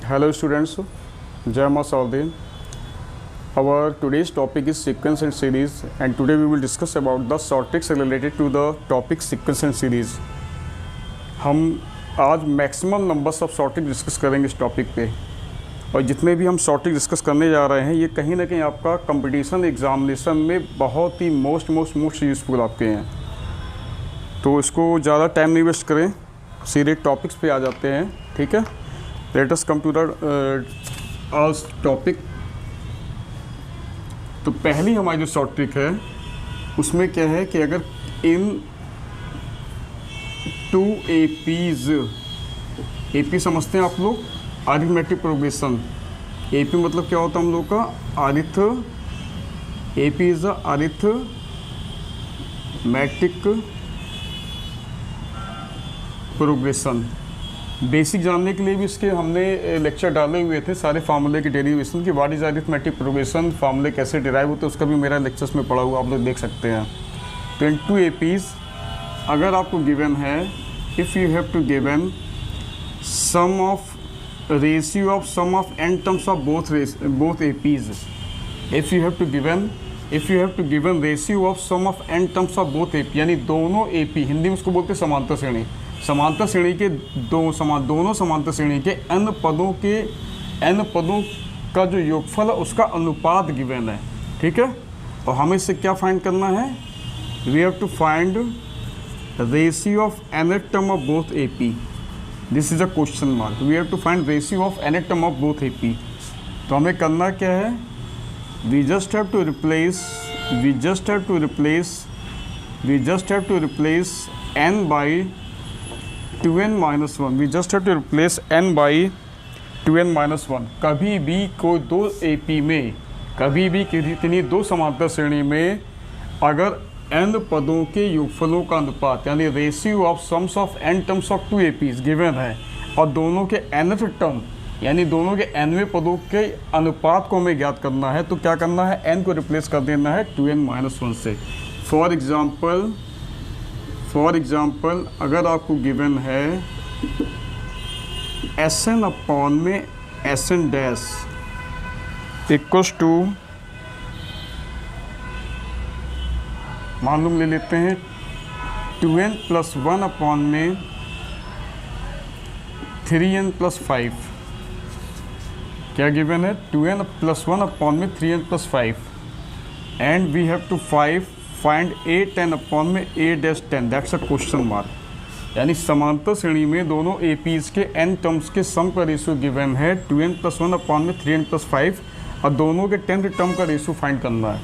Hello students, Jai Ma Saudin. Our today's topic is sequence and series, and today we will discuss about the short tricks related to the topic sequence and series. हम आज maximum numbers of short trick discuss करेंगे इस topic पे, और जितने भी हम short trick discuss करने जा रहे हैं ये कहीं ना कहीं आपका कंपटीशन एग्जामिनेशन में बहुत ही मोस्ट यूज़फुल आपके हैं। तो इसको ज़्यादा टाइम नहीं वेस्ट करें, सीधे टॉपिक्स पे आ जाते हैं। ठीक है, let us come to the topic. तो पहली हमारी जो शॉर्ट ट्रिक है उसमें क्या है कि अगर इन टू एपीज, एपी समझते हैं आप लोग, अरिथमेटिक प्रोग्रेशन। एपी मतलब क्या होता है हम लोग का, arith, AP is a arithmetic progression. Basic जानने के लिए भी इसके हमने लेक्चर डाले हुए थे, सारे फार्मूले के डेरिवेशन की, व्हाट इज अरिथमेटिक प्रोग्रेशन, फार्मूले कैसे डिराइव होते हैं, उसका भी मेरा लेक्चर्स में पढ़ा हुआ आप लोग देख सकते हैं। तो इन टू एपीज अगर आपको गिवन है, if you have to given sum of ratio of sum of N terms of both APs, if you have to given ratio of sum of N terms of both AP, यानी दोनों AP, Hindi में उसको बोलते हैं समांतर श्रेणी। समांतर श्रेणी के दोनों समांतर श्रेणी के n पदों का जो योगफल है उसका अनुपात गिवन है। ठीक है, और हमें इससे क्या फाइंड करना है, we have to find ratio of nth term of both AP. This is a question mark, we have to find ratio of nth term of both AP. तो हमें करना क्या है, we just have to replace n by 2n minus 1, we just have to replace n by 2n minus 1। कभी भी कोई दो AP में, कभी भी कितनी दो समांतर श्रेणी में अगर n पदों के योगफलों का अनुपात, यानी ratio of sums of n terms of two APs given है, और दोनों के nth टर्म यानी दोनों के nवें पदों के अनुपात को हमें ज्ञात करना है, तो क्या करना है, n को रिप्लेस कर देना है 2n minus 1 से। फॉर एग्ज़ाम्पल अगर आपको गिवन है Sn अपॉन में Sn डैश इक्वल्स टू, मालूम ले लेते हैं 2n प्लस 1 अपॉन में 3n प्लस 5। क्या गिवन है, 2n प्लस 1 अपॉन में 3n plus 5, and we have to find a10 upon में a dash 10, that's a question mark. यानी समांतर श्रेणी में दोनों एपीज के n टर्म्स के सम का रेशियो गिवन है 2n प्लस 1 अपॉन में 3n प्लस 5, और दोनों के 10th टर्म का रेशियो फाइंड करना है।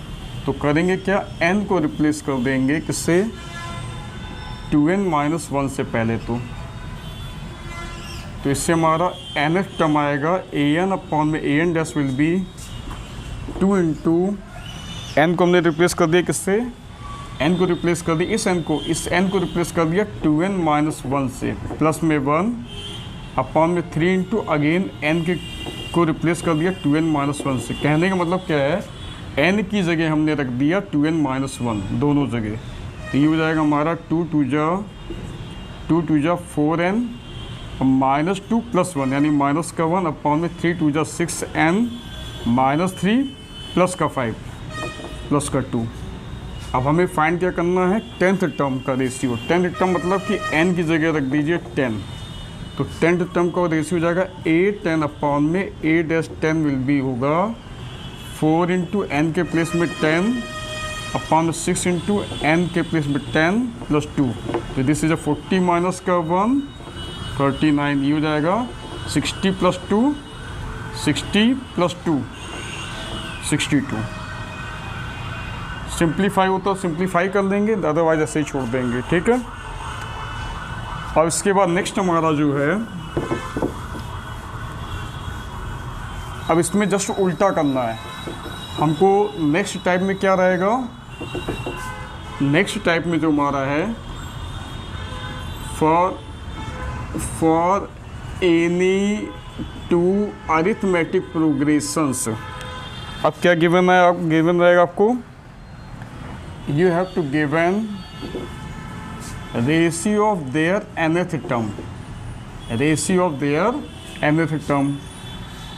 तो करेंगे क्या, n को रिप्लेस कर देंगे किससे, 2n माइनस 1 से पहले। तो इससे हमारा nth टर्म आएगा an अपॉन में an dash will be 2 into n को हमने रिप्लेस कर दिया किससे, n को रिप्लेस कर दिया, इस n को रिप्लेस कर दिया 2n माइनस 1 से, प्लस में 1 अपॉन में 3 इंटू अगेन n को रिप्लेस कर दिया 2n माइनस 1 से। कहने का मतलब क्या है, n की जगह हमने रख दिया 2n माइनस 1 दोनों जगह। तो ये हो जाएगा हमारा 2 टू जा 4n माइनस 2 प्लस 1, यानी माइनस का 1 अपॉन में 3 टू जा 6n माइनस 3 प्लस का 5 प्लस का 2। अब हमें फाइंड क्या करना है, 10th टर्म का रेशियो। 10th टर्म मतलब कि n की जगह रख दीजिए 10, तो 10th टर्म का रेशियो हो जाएगा a10 अपॉन में a डैश 10 विल बी होगा 4 इंटू n के प्लेस में 10 अपॉन 6 इंटू n के प्लेस में 10 प्लस 2। तो दिस इज अ 40 माइनस का 1 39, ये हो जाएगा 60 प्लस 2 62। सिंप्लीफाई होता है सिंप्लीफाई कर देंगे, अदरवाइज ऐसे ही छोड़ देंगे। ठीक है, और इसके बाद नेक्स्ट हमारा जो है, अब इसमें जस्ट उल्टा करना है हमको। नेक्स्ट टाइप में क्या रहेगा, नेक्स्ट टाइप में जो हमारा है, for any to arithmetic progressions. अब क्या गिवन है, गिवन रहेगा आपको, you have to given ratio of their nth term, ratio of their nth term।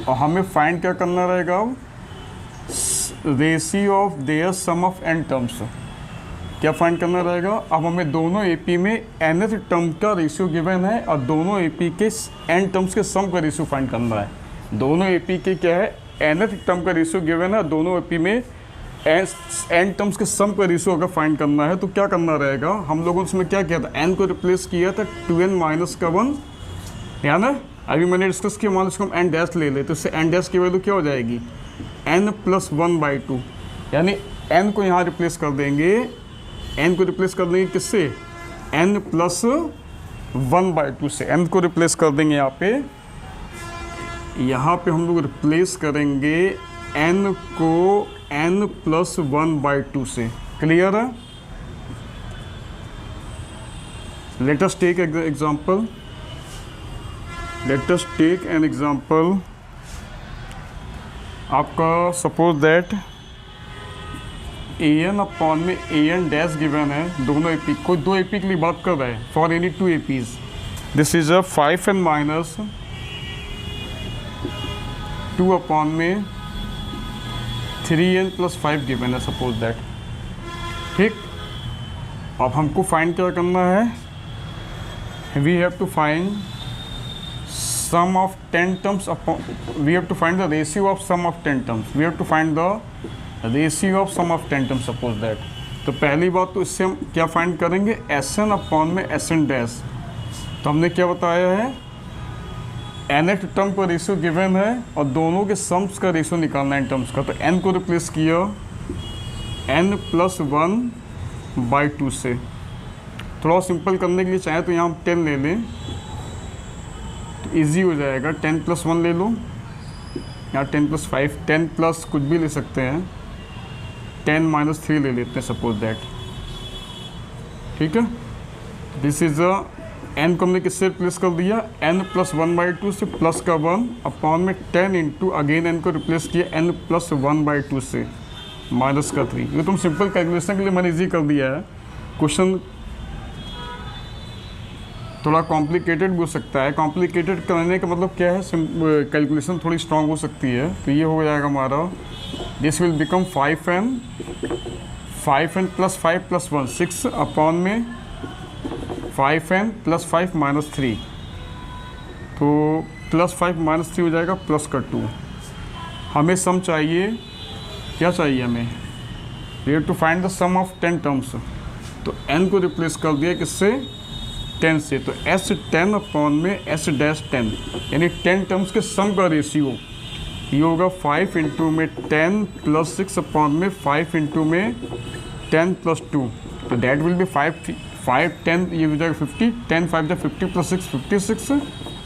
और हमें फाइंड क्या करना रहेगा अब, ratio of their sum of N terms. क्या फाइंड करना रहेगा अब हमें, दोनों एपी में nth टर्म का रेशियो गिवन है और दोनों एपी के एन टर्म्स के सम का रेशियो फाइंड करना है। दोनों एपी के क्या है, nth टर्म का रेशियो गिवन है, दोनों एपी में एन टर्म्स के सम का रेशियो अगर फाइंड करना है तो क्या करना रहेगा, हम लोगों ने उसमें क्या किया था, एन को रिप्लेस किया था 2n माइनस का 1, या ना अभी मैंने डिस्कस किया, मान लो इसको हम एन डैश ले ले तो इससे एन डैश की वैल्यू क्या हो जाएगी, n प्लस 1/2, यानी n को यहाँ रिप्लेस कर देंगे, n को रिप्लेस कर देंगे किससे, n प्लस 1/2 से, n को रिप्लेस कर देंगे यहाँ पे हम लोग रिप्लेस करेंगे n को n प्लस 1/2 से। क्लियर है? Let us take example, let us take an example. आपका सपोज दैट an अपॉन में an डैश गिवन है, दोनों एपी, कोई दो एपी के लिए बात कर रहा है, for any two APs, this is a 5n minus 2 upon में 3n प्लस 5 गिवन है, सपोज दैट। ठीक, अब हमको फाइंड क्या करना है, we have to find sum of 10 terms upon, we have to find the ratio of sum of 10 terms, we have to find the ratio of sum of 10 terms, suppose that। तो पहली बात तो इससे हम क्या फाइंड करेंगे, Sn upon में Sn dash. तो हमने क्या बताया है, nth टर्म का रेशियो गिवन है और दोनों के सम्स का रेशियो निकालना है टर्म्स का, तो n को रिप्लेस किया n प्लस 1/2 से। थोड़ा सिंपल करने के लिए चाहे तो यहाँ हम 10 ले लें तो ईजी हो जाएगा, 10 प्लस 1 ले लो, यहाँ 10 प्लस 5, 10 प्लस कुछ भी ले सकते हैं, 10 माइनस 3 ले लेते हैं, सपोज दैट। ठीक है, दिस इज अ, n को हमने किससे रिप्लेस कर दिया, n प्लस 1/2 से, प्लस का 1 अपॉन में 10 इंटू अगेन n को रिप्लेस किया n प्लस 1/2 से, माइनस का 3। ये तुम सिंपल कैलकुलेशन के लिए मैंने ईजी कर दिया है। क्वेश्चन थोड़ा कॉम्प्लिकेटेड भी हो सकता है, कॉम्प्लिकेटेड करने का मतलब क्या है, कैलकुलेशन थोड़ी स्ट्रांग हो सकती है। तो ये हो जाएगा हमारा, this will become 5n plus 5 plus 1 6 upon में 5n प्लस 5 माइनस 3, तो प्लस 5 माइनस 3 हो जाएगा प्लस का 2। हमें सम चाहिए, क्या चाहिए हमें, we have to find the sum of 10 terms. तो n को रिप्लेस कर दिया किससे, 10 से, तो S10 अपॉन में S डैश 10, यानी 10 टर्म्स के सम का रेशियो ये होगा 5 इंटू में 10 प्लस 6 अपॉन में 5 इंटू में 10 प्लस 2, तो दैट विल बी 5 10, ये हो जाएगा 50, 10 5 जा 50 प्लस 6 56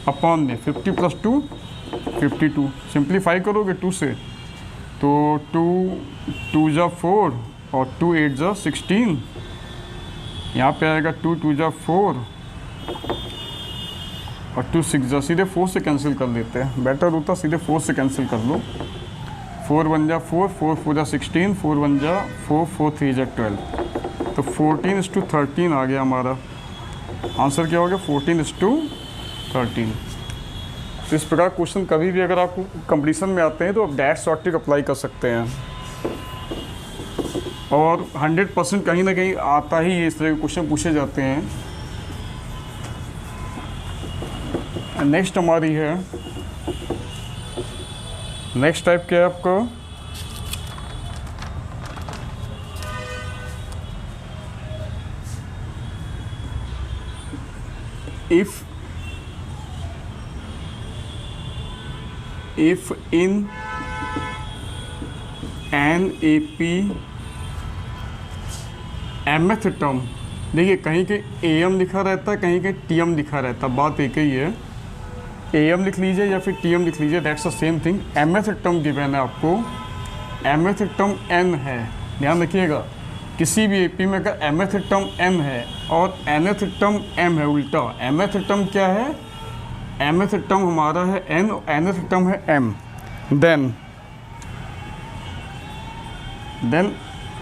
अपॉन में 50 प्लस 2 52। सिंप्लीफाई करोगे 2 से तो 2 जा 4 और 2 8 जा 16, यहाँ पे आएगा 2 2 जा 4 और 2 6 जा, सीधे 4 से कैंसिल कर लेते हैं, बेटर होता सीधे 4 से कैंसिल कर लो। 4 1 जा 4, 4 4 जा 16, 4 1 जा 4, 4 3 जा 12, तो 14:13 आ गया हमारा आंसर। क्या हो गया, 14:13। तो इस प्रकार क्वेश्चन कभी भी अगर आपको कंपटीशन में आते हैं तो आप डैश शॉर्ट ट्रिक अप्लाई कर सकते हैं, और 100% कहीं ना कहीं आता ही इस तरह के क्वेश्चन पूछे जाते हैं। नेक्स्ट हमारी है, नेक्स्ट टाइप क्या है आपका, if in an AP mth term, देखिए कहीं के AM लिखा रहता है, कहीं के TM लिखा रहता है, बात एक ही है, AM लिख लीजिए या फिर TM लिख लीजिए, that's the same thing. mth term given है आपको, mth टर्म n है, ध्यान रखिएगा, किसी भी AP में अगर mth टर्म n है और nth टर्म m है, उल्टा mth टर्म क्या है, mth टर्म हमारा है n और nth टर्म है m, then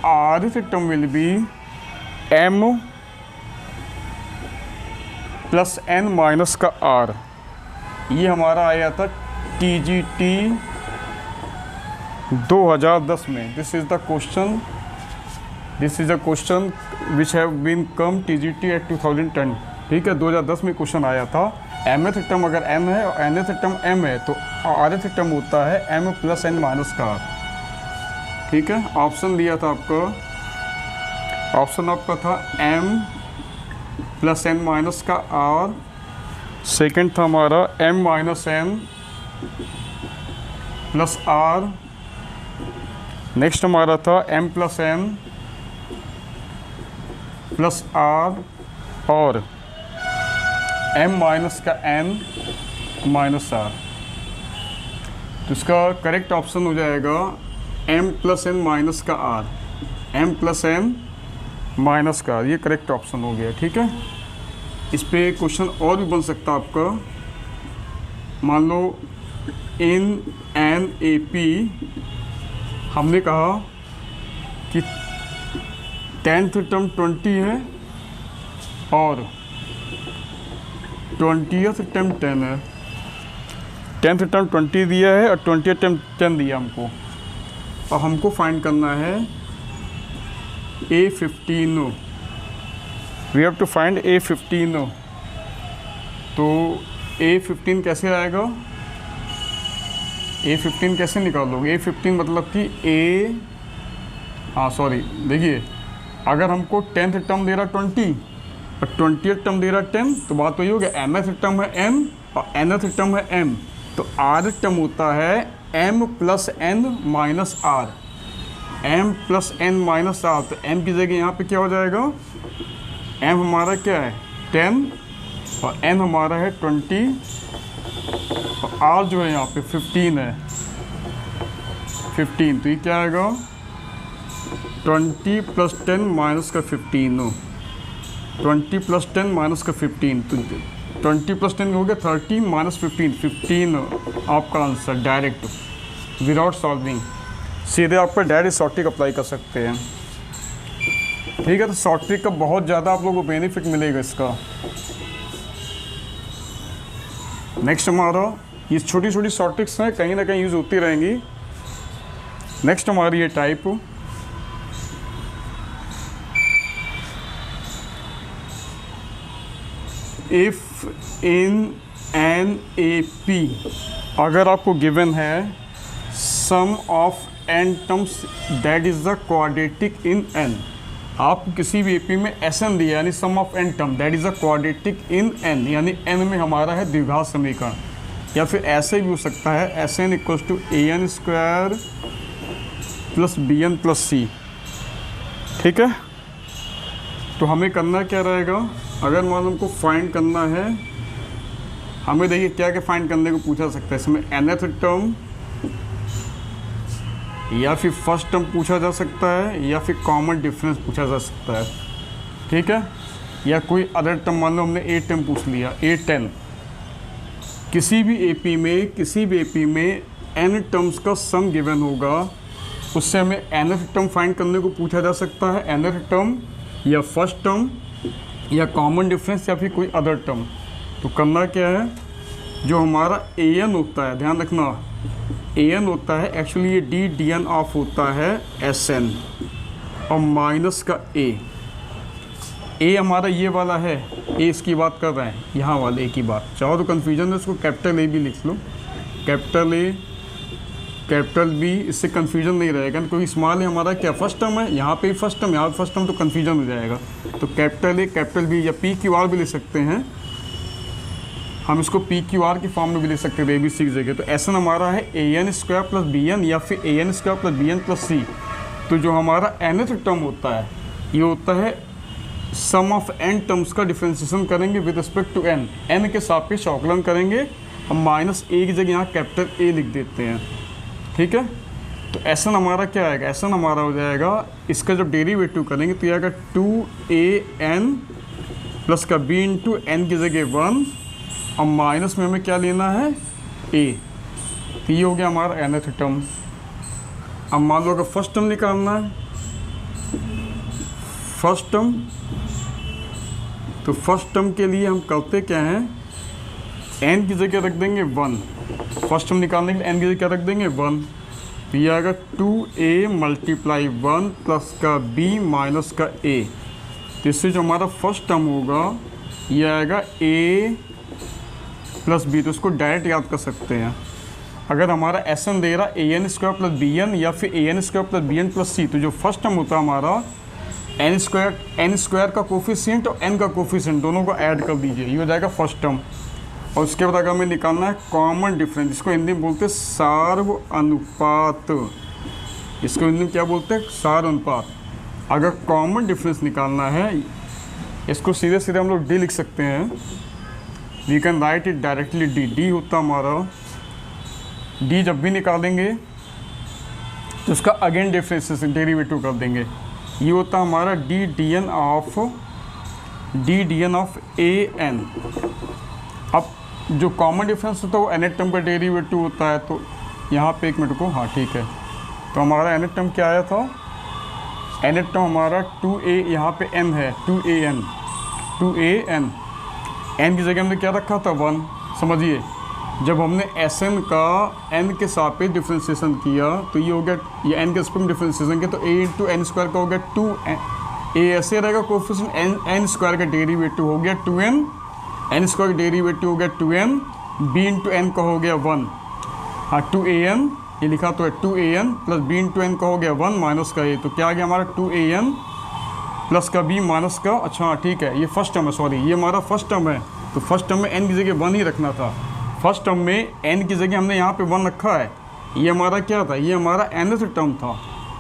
rth term will be m plus n minus का r। ये हमारा आया था TGT 2010 में, this is the question which have been come TGT at 2010। ठीक है, 2010 में क्वेश्चन आया था। mth टर्म अगर m है और nth टर्म m है तो rth टर्म होता है m प्लस n माइनस का r। ठीक है, ऑप्शन दिया था आपको, ऑप्शन आपका था m प्लस n माइनस का r, सेकेंड था हमारा m minus n plus r, next हमारा था m plus n plus r और m माइनस का n माइनस r। तो इसका करेक्ट ऑप्शन हो जाएगा m प्लस n माइनस का r, m plus n minus का, ये करेक्ट ऑप्शन हो गया। ठीक है, इस पे क्वेश्चन और भी बन सकता है आपका। मान लो इन NAP हमने कहा कि 10th टर्म 20 है और 20th टर्म 10 है। 10th टर्म 20 दिया है और 20th टर्म 10 दिया हमको, और हमको फाइंड करना है A15। We have to find A15। तो A15 कैसे आएगा, A15 कैसे निकालोगे? A15 मतलब कि देखिए, अगर हमको 10th टर्म दे रहा 20 और 20th टर्म दे रहा 10, तो बात वही होगी, mth टर्म है m और nth टर्म है m, तो rth टर्म होता है m plus n minus r, m plus n minus r। तो m की जगह यहाँ पे क्या हो जाएगा, m हमारा क्या है 10 और n हमारा है 20 और r जो है यहाँ पे 15 है, 15। तो ये क्या आएगा 20 प्लस 10 माइनस का 15, 20 प्लस 10 माइनस का 15, तो 20 प्लस 10 हो गया 30 माइनस 15 आपका आंसर डायरेक्ट, विदाउट सॉल्विंग। सीधे आप पर डायरेक्ट शॉर्ट ट्रिक अप्लाई कर सकते हैं। ठीक है, तो शॉर्ट ट्रिक का बहुत ज़्यादा आप लोगों को बेनिफिट मिलेगा इसका। नेक्स्ट हमारा ये छोटी छोटी शॉर्ट ट्रिक्स हैं, कहीं ना कहीं यूज़ होती रहेंगी। नेक्स्ट हमारी ये टाइप, इफ इन NAP अगर आपको गिवन है sum of n terms that is the quadratic in n, आपको किसी भी AP में SN दिया यानी sum of n term that is the quadratic in n, यानी n में हमारा है द्विघात समीकरण, या फिर ऐसे भी हो सकता है SN equals to AN square plus BN plus C। ठीक है, तो हमें करना क्या रहेगा, अगर मान लो हमको फाइंड करना है, हमें देखिए क्या क्या फाइंड करने को पूछा सकता है इसमें, nth टर्म या फिर फर्स्ट टर्म पूछा जा सकता है, या फिर कॉमन डिफरेंस पूछा जा सकता है। ठीक है, या कोई अदर टर्म, मान लो हमने A टर्म पूछ लिया, A10। किसी भी AP में n टर्म्स का सम गिवन होगा, उससे हमें nth टर्म फाइंड करने को पूछा जा सकता है, nth टर्म या फर्स्ट टर्म या कॉमन डिफरेंस या फिर कोई अदर टर्म। तो करना क्या है, जो हमारा AN होता है, ध्यान रखना AN होता है, एक्चुअली ये DN ऑफ होता है SN और माइनस का A हमारा ये वाला है, A इसकी बात कर रहे हैं, यहाँ वाले A की बात। चाहो तो कन्फ्यूजन है इसको कैपिटल A भी लिख लो, कैपिटल A कैपिटल B, इससे कन्फ्यूजन नहीं रहेगा, क्योंकि स्मॉल है हमारा क्या फर्स्ट टर्म है, यहाँ पे फर्स्ट टर्म, यहाँ पे फर्स्ट टर्म, तो कन्फ्यूजन हो जाएगा। तो कैपिटल A कैपिटल B या PQR भी ले सकते हैं हम, इसको PQR की फॉर्म में भी ले सकते हैं ABC की जगह। तो SN हमारा है AN स्क्वायर प्लस BN या फिर AN square plus BN plus C। तो जो हमारा nth टर्म होता है, ये होता है सम ऑफ n टर्म्स का डिफ्रेंसिएशन करेंगे विद रिस्पेक्ट टू n के सापेक्ष अवकलन करेंगे, हम माइनस A की जगह यहाँ कैपिटल A लिख देते हैं। ठीक है, तो SN हमारा क्या आएगा, SN हमारा हो जाएगा, इसका जब डेरिवेटिव करेंगे तो ये आएगा 2AN प्लस का B इंटू N की जगह 1 और माइनस में हमें क्या लेना है A। तो ये हो गया हमारा nth टर्म। अब मान लो अगर फर्स्ट टर्म निकालना है, फर्स्ट टर्म, तो फर्स्ट टर्म के लिए हम करते क्या हैं, n की जगह रख देंगे 1 फर्स्ट टर्म निकालने के लिए एन की जगह क्या रख देंगे 1, तो ये आएगा 2a मल्टीप्लाई 1 प्लस का b माइनस का a। तो इससे जो हमारा फर्स्ट टर्म होगा ये आएगा a प्लस b। तो इसको डायरेक्ट याद कर सकते हैं। अगर हमारा एस एन दे रहा an square plus b n या फिर an square plus b n plus c, तो जो फर्स्ट टर्म होता है हमारा एन स्क्वायर का कोफिशिएंट और n का कोफिशिएंट दोनों को ऐड कर दीजिए, ये हो जाएगा फर्स्ट टर्म। और उसके बाद अगर हमें निकालना है कॉमन डिफरेंस, जिसको हिंदी में बोलते हैं सार्व अनुपात। इसको हिंदी में क्या बोलते हैं? सार्व अनुपात। अगर कॉमन डिफरेंस निकालना है, इसको सीधे सीधे हम लोग डी लिख सकते हैं। We can write it directly D. D होता हमारा, डी जब भी निकालेंगे तो उसका अगेन डिफरेंस डेरिवेटिव कर देंगे। ये होता हमारा D D N of A N. अब जो कॉमन डिफरेंस होता है वो nth टर्म का डेरिवेटिव होता है। तो यहाँ पे एक मिनट को, हाँ ठीक है, तो हमारा nth टर्म क्या आया था? nth टर्म हमारा 2a, यहाँ पे n है 2an n की जगह हमने क्या रखा था 1। समझिए, जब हमने Sn का n के सापेक्ष डिफ्रेंशिएशन किया तो ये हो गया, ये n के सापेक्ष डिफ्रेंशिएशन किया तो a इंटू एन स्क्वायर का हो गया 2 a ऐसे रहेगा कोफिशिएंट, n स्क्वायर का डेरिवेटिव हो गया 2n, n स्क्वायर का डेरिवेटिव हो गया 2n, b इंटू एन का हो गया 1। हाँ 2an ये लिखा तो है 2an plus b into N का हो गया 1 माइनस का a। तो क्या आ गया हमारा 2an प्लस का b माइनस का, अच्छा हाँ ठीक है, ये फर्स्ट टर्म है, सॉरी ये हमारा फर्स्ट टर्म है। तो फर्स्ट टर्म में n की जगह 1 ही रखना था। फर्स्ट टर्म में n की जगह हमने यहाँ पे 1 रखा है। ये हमारा क्या था? ये हमारा nth टर्म था।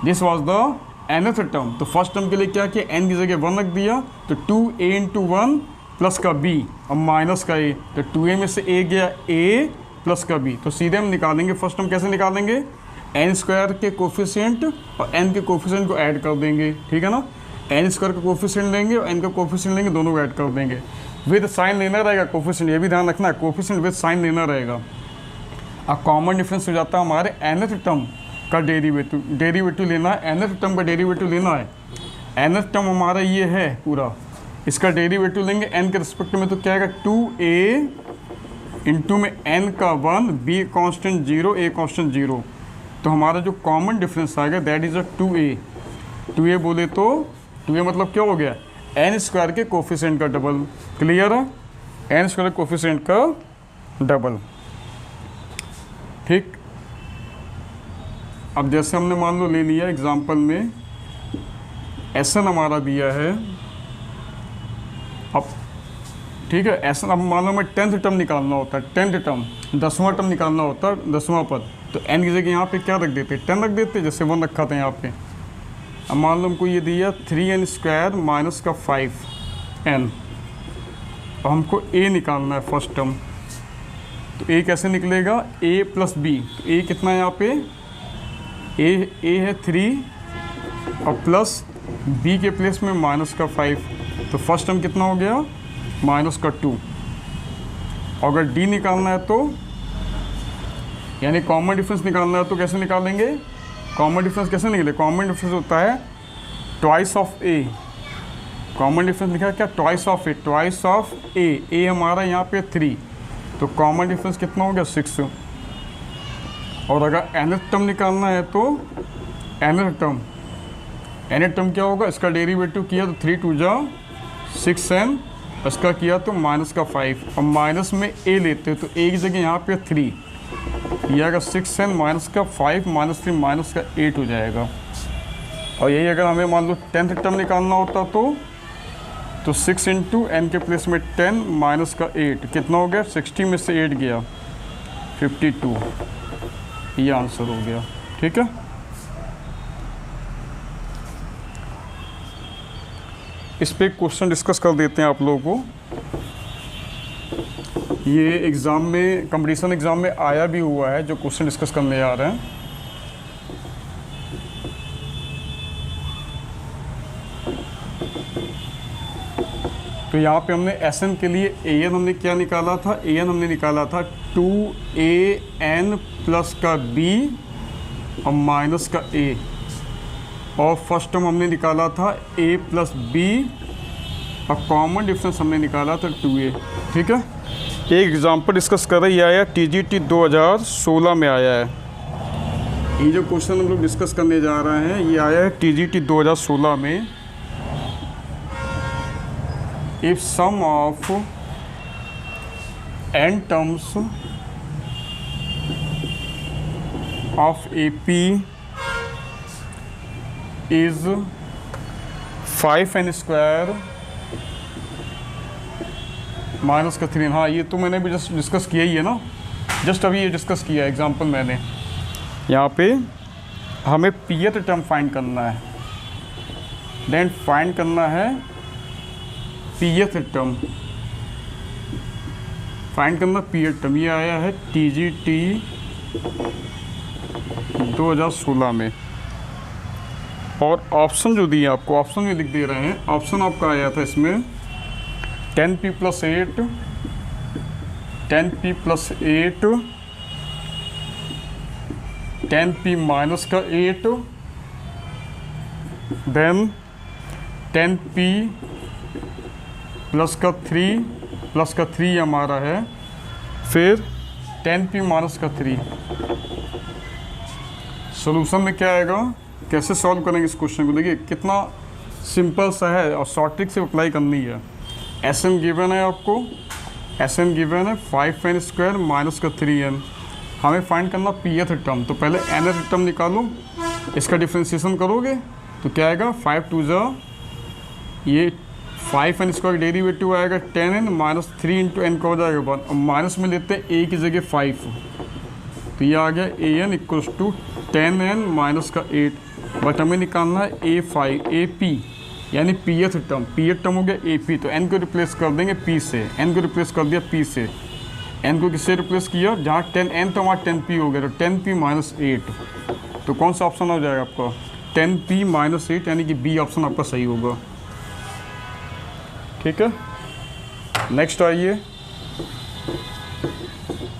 This was the nth term. तो फर्स्ट टर्म के लिए क्या किया? n की जगह 1 रख दिया, तो 2a इंटू 1 प्लस का b और माइनस का a। तो 2a में से a गया a प्लस का b। तो सीधे हम निकालेंगे फर्स्ट टर्म। कैसे निकालेंगे? n स्क्वायर के कोफिशिएंट और n के कोफिशिएंट को ऐड कर देंगे, ठीक है ना। n स्क्वायर का कोफिशिएंट लेंगे और n का कोफिशिएंट लेंगे, दोनों को ऐड कर देंगे। विद साइन लेना रहेगा कोफिशिएंट, ये भी ध्यान रखना है, कोफिशिएंट विद साइन लेना रहेगा। अब कॉमन डिफरेंस हो जाता है हमारे nth टर्म का डेरिवेटिव लेना है, nth टर्म का डेरिवेटिव लेना है। nth टर्म हमारा ये है पूरा, इसका डेरिवेटिव लेंगे n के रिस्पेक्ट में, तो क्या आएगा 2a इंटू में n का 1, b कांस्टेंट 0, a कांस्टेंट 0। तो हमारा जो कॉमन डिफरेंस आएगा दैट इज़ अ 2a बोले तो 2a मतलब क्या हो गया? n स्क्वायर के कोफिशिएंट का डबल। क्लियर है? n स्क्वायर कोफिशिएंट का डबल। ठीक, अब जैसे हमने मान लो ले लिया एग्जांपल में Sn हमारा दिया है। अब ठीक है, Sn अब मान लो हमें 10th टर्म निकालना होता है, 10th टर्म 10वां टर्म निकालना होता है, 10वां पद। तो n की जगह यहाँ पे क्या रख देते? 10 रख देते, जैसे 1 रखा था यहाँ पे। अब मान लो हमको ये दिया 3n स्क्वायर माइनस का 5n, और हमको a निकालना है फर्स्ट टर्म। तो a कैसे निकलेगा? a plus b। तो a कितना है यहाँ पे? a है 3 और प्लस b के प्लेस में माइनस का 5। तो फर्स्ट टर्म कितना हो गया? माइनस का 2। और अगर d निकालना है तो यानी कॉमन डिफरेंस निकालना है तो कैसे निकालेंगे? कॉमन डिफरेंस कैसे निकले? कॉमन डिफरेंस होता है twice of a। Common difference लिखा है क्या? Twice of a, twice of a हमारा यहाँ पे 3, तो कॉमन डिफरेंस कितना हो गया? 6। और अगर nth टर्म निकालना है तो nth टर्म क्या होगा? इसका डेरिवेटिव किया तो 3 2 जा 6n, इसका किया तो माइनस का 5, और माइनस में a लेते हैं तो a की जगह यहाँ पे 3, ये आएगा 6n माइनस का 5 माइनस 3 माइनस का 8 हो जाएगा। और यही अगर हमें मान लो 10th टर्म निकालना होता तो 6 इंटू एन के प्लेस में 10 माइनस का 8 कितना हो गया? 60 में से 8 गया 52, ये आंसर हो गया। ठीक है, इस पे क्वेश्चन डिस्कस कर देते हैं आप लोगों को। ये एग्ज़ाम में, कंपटीशन एग्ज़ाम में आया भी हुआ है, जो क्वेश्चन डिस्कस करने आ रहे हैं। तो यहाँ पे हमने Sn के लिए an हमने क्या निकाला था? an हमने निकाला था 2an प्लस का b और माइनस का a, और फर्स्ट टर्म हमने निकाला था a प्लस b, और कॉमन डिफरेंस हमने निकाला था 2a। ठीक है, एक एग्जांपल डिस्कस कर रहे हैं, ये आया TGT 2016 में आया है। ये जो क्वेश्चन हम लोग डिस्कस करने जा रहे हैं ये आया है TGT 2016 में। If sum of n terms of AP is 5n square minus का 3। हाँ, ये तो मैंने भी जस्ट डिस्कस किया ही है ना, जस्ट अभी ये डिस्कस किया है एग्जांपल मैंने। यहाँ पे हमें pth टर्म फाइंड करना है, देन फाइंड करना है pth टर्म, फाइंड करना pth टर्म। ये आया है TGT 2016 में। और ऑप्शन जो दिए आपको, ऑप्शन में लिख दे रहे हैं। ऑप्शन आपका आया था इसमें 10p + 8, 10p + 8, 10p - 8, then 10p + 3 + 3 हमारा है, फिर 10p - 3। सोल्यूशन में क्या आएगा, कैसे सॉल्व करेंगे इस क्वेश्चन को। देखिए कितना सिंपल सा है और शॉर्ट ट्रिक से अप्लाई करनी है। Sn गिवन है आपको, Sn गिवन है 5n स्क्वायर माइनस का 3n। हमें फाइंड करना pth टर्म, तो पहले nth टर्म निकालो, इसका डिफ्रेंशिएशन करोगे तो क्या आएगा, 5 2 जा ये 5n स्क्वायर डेरिवेटिव आएगा 10n - 3 × n का हो जाएगा 1, और माइनस में लेते हैं a की जगह 5, तो ये आ गया an = 10n - 8। बट हमें निकालना है AP यानी pth टर्म हो गया AP, तो n को रिप्लेस कर देंगे p से, n को रिप्लेस कर दिया p से, n को किससे रिप्लेस किया, जहाँ 10n तो वहाँ 10p हो गया, तो 10p - 8। तो कौन सा ऑप्शन हो जाएगा आपका, 10p - 8, यानी कि B ऑप्शन आपका सही होगा। ठीक है, नेक्स्ट आइए।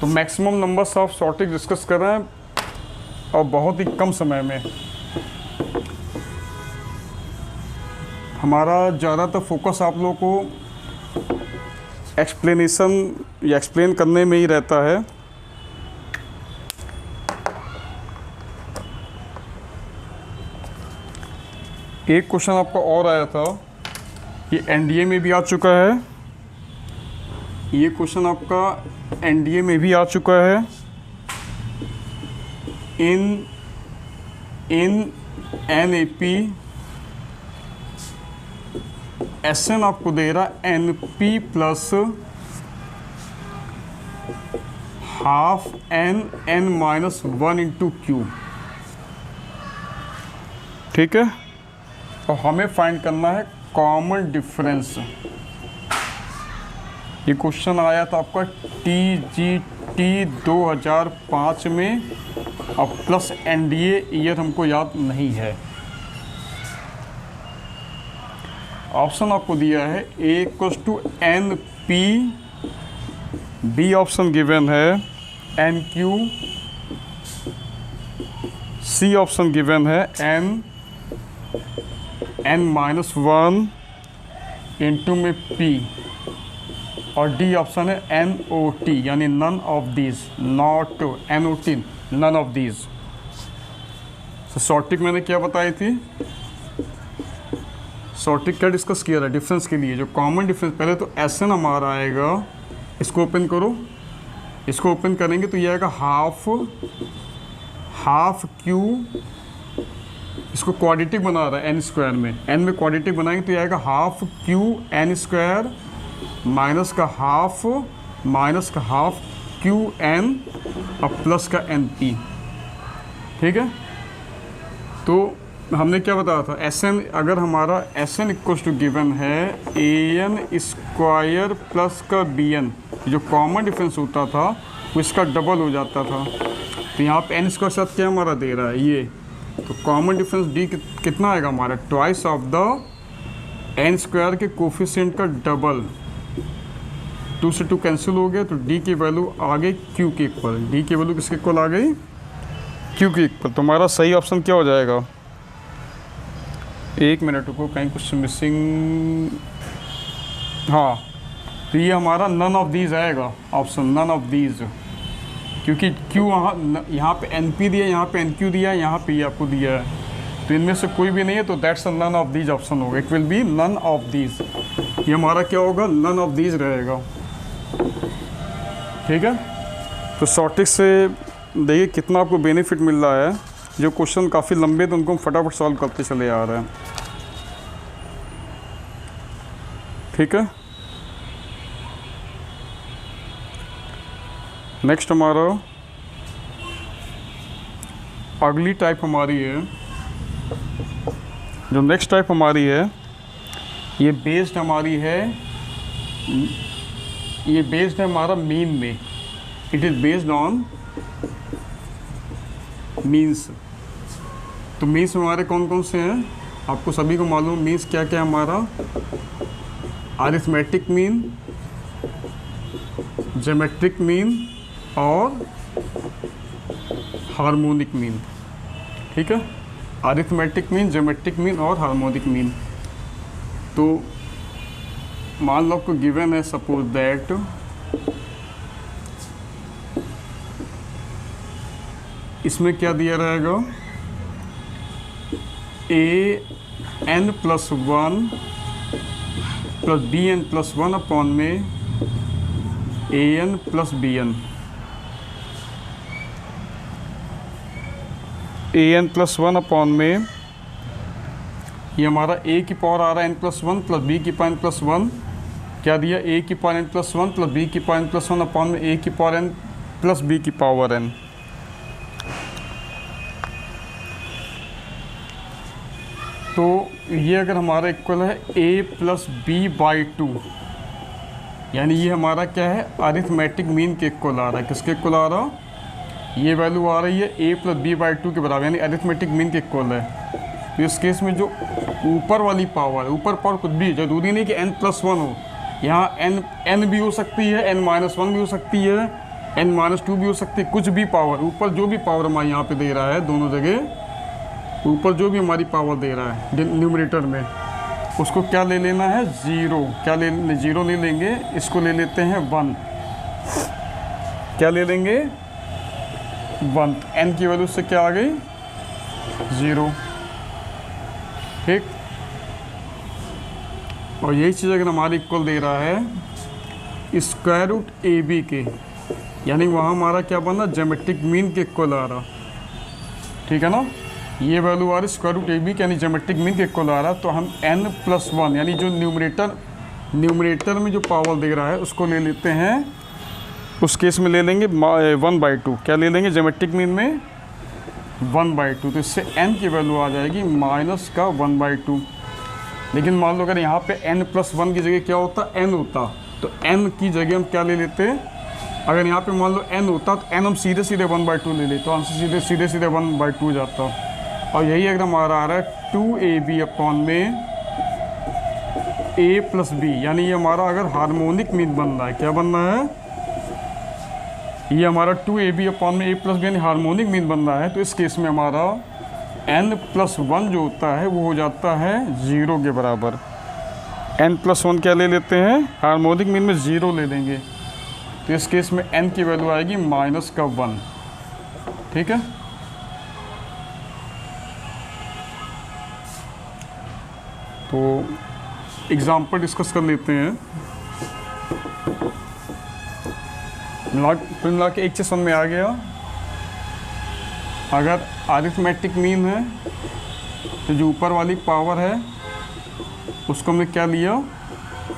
तो maximum numbers of shortage discuss कर रहे हैं और बहुत ही कम समय में। हमारा ज़्यादातर फोकस आप लोगों को एक्सप्लेनेशन या एक्सप्लेन करने में ही रहता है। एक क्वेश्चन आपका और आया था, ये NDA में भी आ चुका है, ये क्वेश्चन आपका NDA में भी आ चुका है। इन NAP Sn आपको दे रहा NP + ½ n -1 × Q। ठीक है, और हमें फाइंड करना है कॉमन डिफरेंस। ये क्वेश्चन आया था आपका TGT 2005 में, और प्लस NDA ईयर हमको याद नहीं है। ऑप्शन आपको दिया है A = NP, B option given है NQ, C ऑप्शन गिवन है n-1 इंटू में P, और D ऑप्शन है NOT यानी none of these, not NOT, none of these. तो शॉर्ट ट्रिक मैंने क्या बताई थी, शॉर्ट ट्रिक क्या डिस्कस किया था डिफरेंस के लिए, जो कॉमन डिफरेंस। पहले तो Sn हमारा आएगा, इसको ओपन करो, इसको ओपन करेंगे तो ये आएगा हाफ Q, इसको क्वाड्रेटिक बना रहा है n स्क्वायर में, n में क्वाड्रेटिक बनाएंगे तो ये आएगा ½ Q n स्क्वायर माइनस का हाफ Q n और प्लस का NP। ठीक है, तो हमने क्या बताया था, Sn अगर हमारा Sn = गिवन है an स्क्वायर प्लस का Bn, जो कॉमन डिफरेंस होता था वो इसका डबल हो जाता था। तो यहाँ पे n स्क्वायर साथ क्या हमारा दे रहा है ये, तो कॉमन डिफरेंस D कितना आएगा हमारा, twice of the n square के कोफिशिएंट का डबल। 2 से 2 कैंसिल हो गया, तो D की वैल्यू आ गई Q के इक्वल। D की वैल्यू किसके इक्वल आ गई, Q के इक्वल। तो हमारा सही ऑप्शन क्या हो जाएगा, 1 मिनट को कहीं कुछ मिसिंग, हाँ, तो तो ये हमारा नन ऑफ दीज आएगा ऑप्शन, नन ऑफ दीज, क्योंकि क्यू यहाँ पे एन पी दिया, यहाँ पे एन क्यू दिया, यहाँ पे आपको दिया है, तो इनमें से कोई भी नहीं है, तो that's a none of these option होगा। It will be none of these, ये हमारा क्या होगा, नन ऑफ दीज रहेगा। ठीक है, तो शॉर्टेज से देखिए कितना आपको बेनिफिट मिल रहा है। जो क्वेश्चन काफ़ी लंबे तो उनको हम फटाफट सॉल्व करते चले आ रहे हैं। ठीक है, नेक्स्ट हमारा अगली टाइप हमारी है, जो नेक्स्ट टाइप हमारी है ये बेस्ड हमारी है, ये बेस्ड है हमारा मीन में। It is based on means. तो मीन्स हमारे कौन कौन से हैं, आपको सभी को मालूम मीन्स क्या क्या है हमारा, अरिथमेटिक मीन, ज्योमेट्रिक मीन और हार्मोनिक मीन। ठीक है, अरिथमेटिक मीन, ज्योमेट्रिक मीन और हार्मोनिक मीन। तो मान लो आपको गिवन है, सपोज दैट इसमें क्या दिया रहेगा, a n plus one plus b n plus one upon में a n plus b n, a n plus one upon में ये हमारा ए की पावर आ रहा है n plus one plus b की पावर एन प्लस वन, क्या दिया, ए की power n plus one plus b की power n plus one upon में ए की पावर एन प्लस बी की पावर एन। तो ये अगर हमारा इक्वल है ए प्लस बी बाई टू, यानी ये हमारा क्या है, अरिथमेटिक मीन के इक्वल आ रहा है। किसके इक्वल आ रहा, ये वैल्यू आ रही है ए प्लस बी बाई टू के बराबर, यानी अरिथमेटिक मीन के इक्वल है। तो इस केस में जो ऊपर वाली पावर है, ऊपर पावर कुछ भी, जरूरी नहीं कि एन प्लस वन हो, यहाँ एन भी हो सकती है, एन माइनस वन भी हो सकती है, एन माइनस टू भी हो सकती है, कुछ भी पावर, ऊपर जो भी पावर हमारे यहाँ पे दे रहा है, दोनों जगह ऊपर जो भी हमारी पावर दे रहा है न्यूमरेटर में, उसको क्या ले लेना है, ज़ीरो। क्या ले, ज़ीरो नहीं लेंगे, इसको ले लेते हैं वन। क्या ले लेंगे, वन। एन की वैल्यू से क्या आ गई, ज़ीरो। ठीक, और यही चीज़ अगर हमारी इक्वल दे रहा है स्क्वायर रूट ए बी के, यानी वहाँ हमारा क्या बना, ज्योमेट्रिक मीन के इक्वल आ रहा। ठीक है ना, ये वैल्यू आ रही स्क्वायर रूट ए बी के, यानी ज्योमेट्रिक मीन के इक्वल आ रहा। तो हम एन प्लस वन, यानी जो न्यूमरेटर में जो पावर दे रहा है उसको ले लेते हैं, उस केस में ले लेंगे वन बाई टू। क्या ले लेंगे, ज्योमेट्रिक मीन में वन बाई टू। तो इससे एन की वैल्यू आ जाएगी माइनस का वन बाई टू। लेकिन मान लो अगर यहाँ पे एन प्लस वन की जगह क्या होता, एन होता, तो एन की जगह हम क्या ले लेते, अगर यहाँ पे मान लो एन होता तो एन हम सीधे सीधे वन बाई टू ले लेते, तो आंसर सीधे सीधे वन बाई टू जाता। और यही अगर हमारा आ रहा है टू ए बी अपॉन में ए प्लस बी, यानी ये हमारा अगर हार्मोनिक मीन बन रहा है, क्या बन रहा है, ये हमारा टू ए बी अपॉन में ए प्लस बी यानी हार्मोनिक मीन बन रहा है। तो इस केस में हमारा एन प्लस वन जो होता है वो हो जाता है ज़ीरो के बराबर। एन प्लस वन क्या ले लेते हैं, हार्मोनिक मीन में ज़ीरो ले लेंगे। तो इस केस में एन की वैल्यू आएगी माइनस का वन। ठीक है, तो एग्जाम्पल डिस्कस कर लेते हैं। मिला के एक चीज़ समझ में आ गया, अगर अरिथमेटिक मीन है तो जो ऊपर वाली पावर है उसको हमने क्या लिया,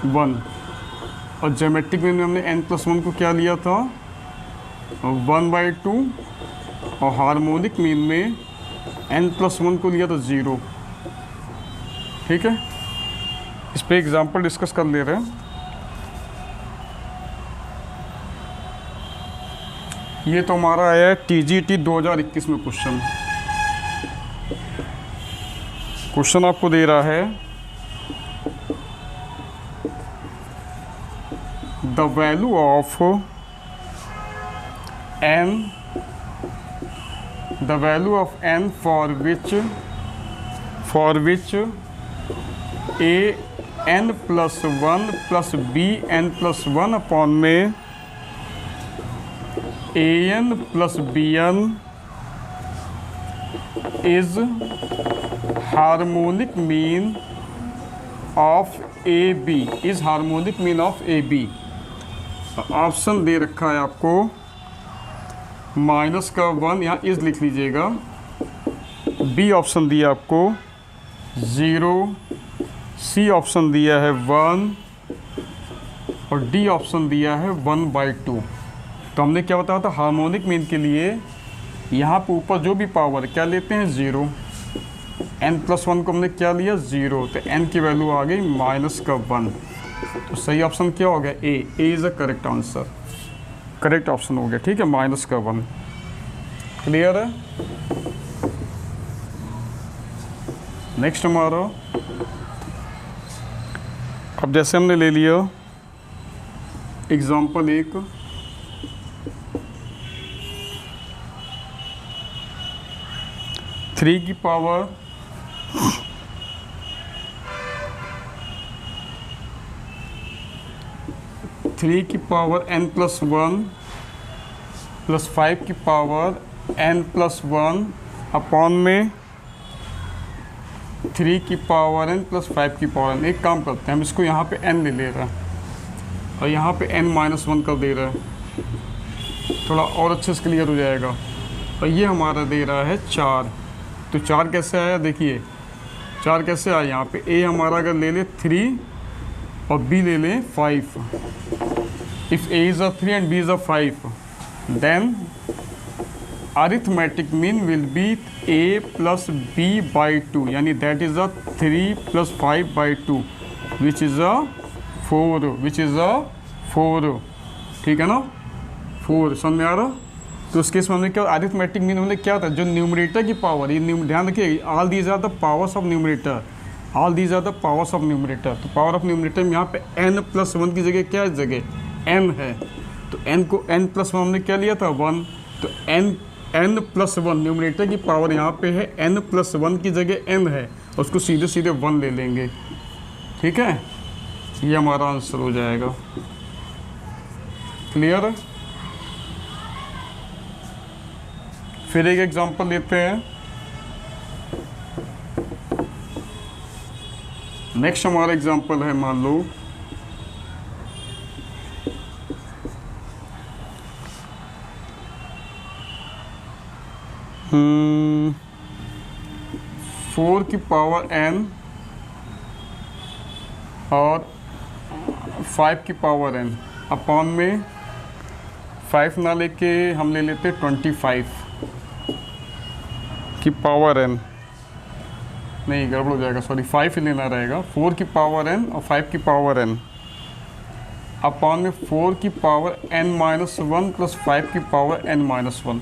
वन, और ज्योमेट्रिक मीन में हमने एन प्लस वन को क्या लिया था, वन बाई टू, और हार्मोनिक मीन में एन प्लस वन को लिया था ज़ीरो। ठीक है, इस पे एग्जाम्पल डिस्कस कर ले रहे हैं। ये तो हमारा आया है TGT 2021 में क्वेश्चन आपको दे रहा है the value of n for which a n plus one plus b n plus one upon में a n plus b n is harmonic mean of A b, is harmonic mean of A b. Option दे रखा है आपको minus का one, यहाँ is लिख लीजिएगा। B option दिया आपको 0, सी ऑप्शन दिया है 1 और डी ऑप्शन दिया है 1/2। तो हमने क्या बताया था, हार्मोनिक मीन के लिए यहाँ पे ऊपर जो भी पावर क्या लेते हैं 0, n प्लस 1 को हमने क्या लिया 0, तो n की वैल्यू आ गई माइनस का 1। तो सही ऑप्शन क्या हो गया, ए is a correct answer, correct option हो गया। ठीक है, माइनस का 1। क्लियर है। नेक्स्ट हमारा, अब जैसे हमने ले लिया एग्जाम्पल 1, थ्री की पावर n प्लस 1 प्लस 5 की पावर n प्लस 1 अपॉन में 3 की पावर n प्लस 5 की पावर n। एक काम करते हैं, हम इसको यहाँ पे n ले रहे हैं और यहाँ पे n माइनस 1 कर दे रहा है, थोड़ा और अच्छे से क्लियर हो जाएगा। और ये हमारा दे रहा है 4, तो 4 कैसे आया, देखिए 4 कैसे आया। यहाँ पे a हमारा अगर ले ले 3 और b ले लें 5, if a is a 3 and b is a 5, then arithmetic mean will be a plus b/2, यानी that is a 3 plus 5/2 which is a 4, which is a 4। ठीक है ना, 4 समझ में आ रहा। तो उस केस में हमने क्या, अरिथमेटिक मीन हमने क्या था, जो न्यूमरेटर की पावर, ये ध्यान रखिए, all these are the powers of numerator, all these are the powers of numerator. तो पावर ऑफ न्यूमरेटर में यहाँ पे n प्लस 1 की जगह क्या जगह n है, तो n को n प्लस 1 हमने क्या लिया था 1, तो n प्लस 1 न्यूमरेटर की पावर यहाँ पे है, n प्लस 1 की जगह n है, और उसको सीधे सीधे 1 ले लेंगे। ठीक है, ये हमारा आंसर हो जाएगा। क्लियर है। फिर एक एग्जांपल लेते हैं। नेक्स्ट हमारा एग्जांपल है, मान लो 4 की पावर n और 5 की पावर n अपॉन में 5 ना लेके हम ले लेते 25 की पावर n, नहीं गड़बड़ हो जाएगा, सॉरी 5 ही लेना रहेगा। 4 की पावर n और 5 की पावर n अपॉन में 4 की पावर n माइनस 1 प्लस 5 की पावर n माइनस 1,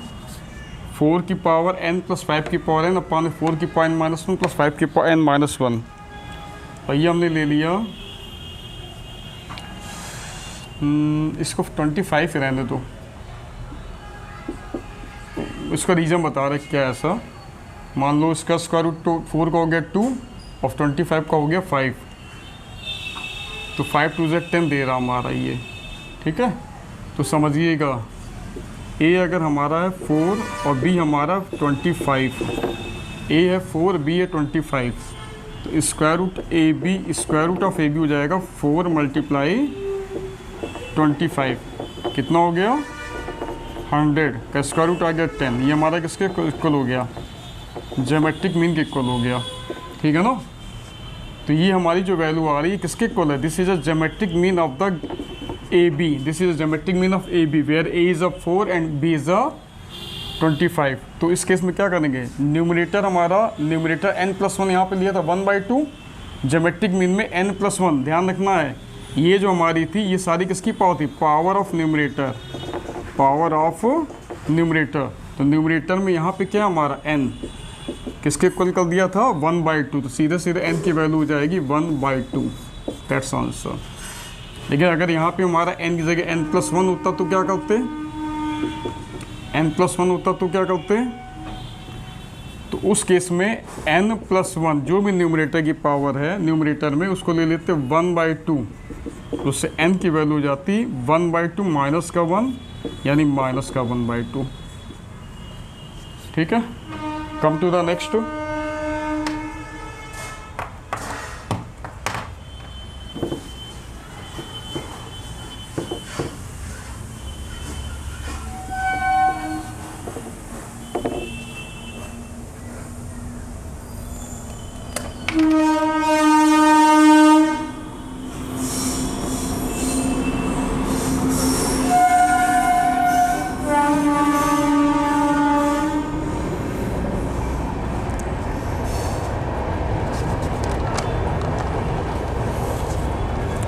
4 की पावर n प्लस 5 की पावर n अपॉन में 4 की पावर n माइनस 1 प्लस 5 की पावर n माइनस 1। और ये हमने ले लिया, इसको 25 ही रहने दो, इसका रीज़न बता रहे क्या ऐसा। मान लो इसका स्क्वायर रूट 4 का हो गया 2 और 25 का हो गया 5, तो 5 2 10 दे रहा हमारा ये। ठीक है, तो समझिएगा a अगर हमारा है 4 और b हमारा 25, a है 4 b है 25, तो square root A B, square root of A B हो जाएगा 4 मल्टीप्लाई 25, कितना हो गया 100 का स्क्वायर रूट आ गया 10। ये हमारा किसके इक्वल हो गया, ज्योमेट्रिक मीन के इक्वल हो गया। ठीक है ना, तो ये हमारी जो वैल्यू आ रही है किसके इक्वल है, this is a geometric mean of the A B, this is a geometric mean of A B where A is a 4 and B is a 25। तो इस केस में क्या करेंगे, न्यूमरेटर हमारा, न्यूमरेटर n+1 यहाँ पे लिया था 1/2, ज्योमेट्रिक मीन में n+1, ध्यान रखना है ये जो हमारी थी ये सारी किसकी पावर थी, power of numerator, power of numerator. तो न्यूमरेटर में यहाँ पे क्या हमारा n किसके इक्वल कर दिया था 1/2, तो सीधे सीधे n की वैल्यू हो जाएगी 1/2, दैट्स आंसर। लेकिन अगर यहाँ पे हमारा n की जगह n+1 होता तो क्या करते, n+1 होता तो क्या करते, तो उस केस में n+1 जो भी न्यूमरेटर की पावर है न्यूमरेटर में उसको ले लेते 1/2, तो उससे n की वैल्यू हो जाती 1/2 माइनस का 1 यानी माइनस का 1/2। ठीक है, कम टू द नेक्स्ट।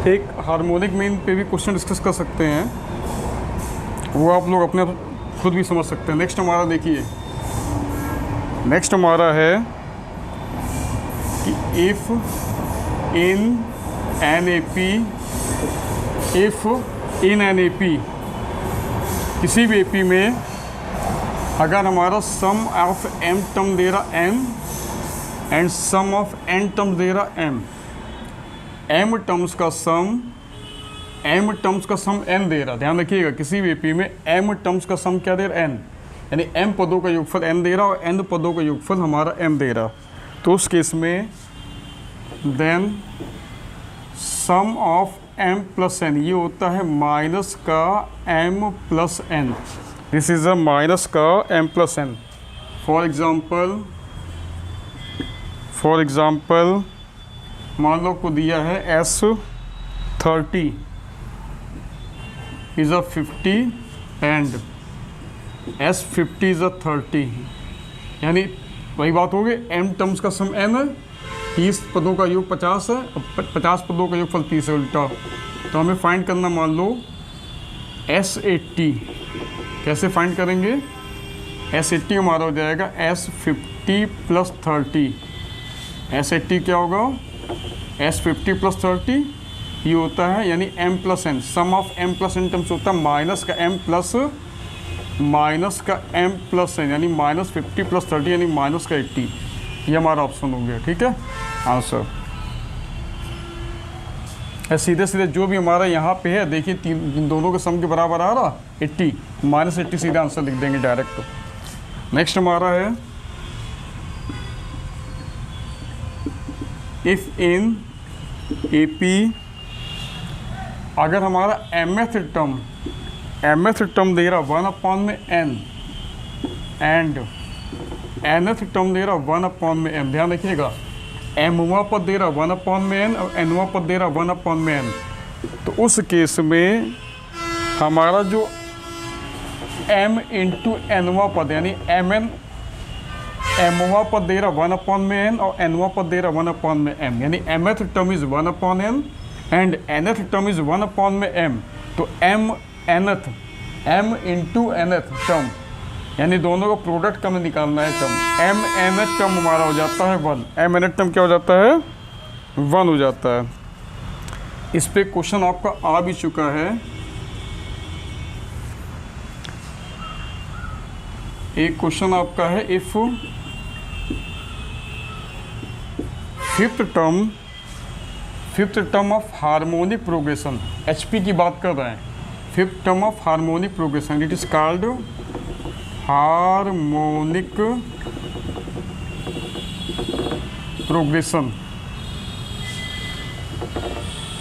एक हार्मोनिक मीन पे भी क्वेश्चन डिस्कस कर सकते हैं, वो आप लोग अपने खुद भी समझ सकते हैं। नेक्स्ट हमारा देखिए, नेक्स्ट हमारा है कि if in an A P किसी भी ए पी में अगर हमारा सम ऑफ एम टर्म दे रहा m and sum of n term दे रहा एम, एम टर्म्स का सम एन दे रहा, ध्यान रखिएगा किसी भी एपी में एम टर्म्स का सम क्या दे रहा एन, यानी एम पदों का योगफल एन दे रहा और एन पदों का योगफल हमारा एम दे रहा। तो उस केस में then sum of m plus n ये होता है माइनस का m plus n, this is a minus का m plus n. For example मान लो को दिया है S30 is a 50 and S50 is a 30, यानी वही बात हो गई, m टर्म्स का सम n है, 30 पदों का योग 50 है और 50 पदों का योग फल 30 है उल्टा। तो हमें फाइंड करना मान लो S80, कैसे फाइंड करेंगे? S80 हमारा हो जाएगा S50 + 30, S80 क्या होगा S50 + 30 ये होता है यानी m plus N, sum of m plus N terms होता है माइनस का m प्लस एन, यानी -50 + 30 यानी -80। ये हमारा ऑप्शन हो गया, ठीक है आंसर। सीधे सीधे जो भी हमारा यहाँ पे है देखिए इन दोनों के सम के बराबर आ रहा 80, -80 सीधा आंसर लिख देंगे डायरेक्ट। नेक्स्ट हमारा है इफ़ इन AP अगर हमारा mth टर्म दे रहा 1/n एंड nth टर्म दे रहा 1/m, ध्यान रखिएगा mवां पद दे रहा 1/n और nवां पद दे रहा 1/n, तो उस केस में हमारा जो m × nवां पद यानी mवां पद दे रहा 1/n और nवां पद दे रहा 1/m, यानी mth term is 1/n and nth term is 1/m, तो m × nth टर्म यानी दोनों का प्रोडक्ट का निकालना है टर्म, m nth टर्म हमारा हो जाता है 1, m nth टर्म क्या हो जाता है 1 हो जाता है। इस पे क्वेश्चन आपका आ भी चुका है, एक क्वेश्चन आपका है if fifth term of harmonic progression, HP की बात कर रहे हैं, fifth term of harmonic progression, it is called harmonic progression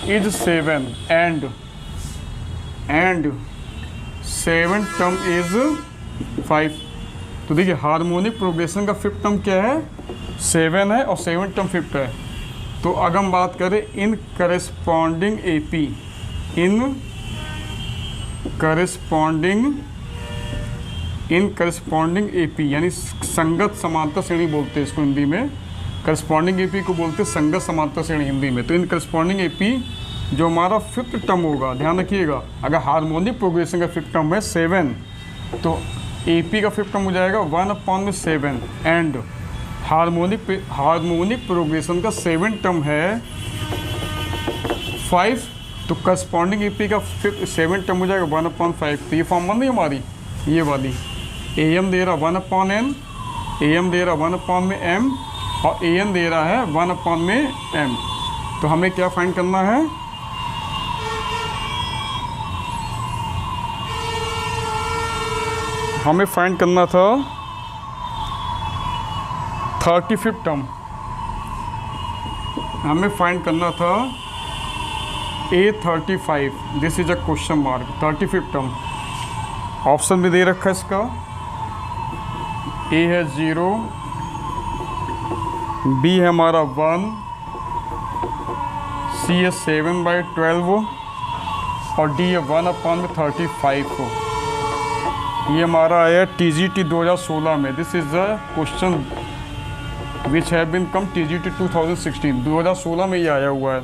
is 7 and 7 term is 5। तो देखिए हार्मोनिक प्रोग्रेशन का फिफ्थ टर्म क्या है 7 है और 7 टर्म फिफ्थ है। तो अगर हम बात करें इन करस्पॉन्डिंग AP यानी संगत समांतर श्रेणी बोलते हैं इसको हिंदी में, करस्पॉन्डिंग AP को बोलते हैं संगत समांतर श्रेणी हिंदी में। तो इन करस्पॉन्डिंग AP जो हमारा फिफ्थ टर्म होगा, ध्यान रखिएगा अगर हार्मोनिक प्रोग्रेशन का फिफ्थ टर्म है 7 तो AP का फिफ्थ टर्म हो जाएगा 1/7 एंड हार्मोनिक प्रोग्रेशन का 7 टर्म है 5, तो करस्पॉन्डिंग AP का 7 टर्म हो जाएगा 1/5। तो ये फॉर्म बन रही हमारी ये वाली, AM दे रहा 1/n ए एम दे रहा 1/m और ए एन दे रहा है 1/m। तो हमें क्या फाइंड करना है, हमें फाइंड करना था 35th टर्म, हमें फाइंड करना था A35। This is a question mark. 35th term option में दे रखा है इसका, A है 0, B है हमारा 1, C है 7/12 और D है 1/35। ये हमारा आया TGT 2016 में। This is the question which have been come TGT 2016। 2016 में ये आया हुआ है।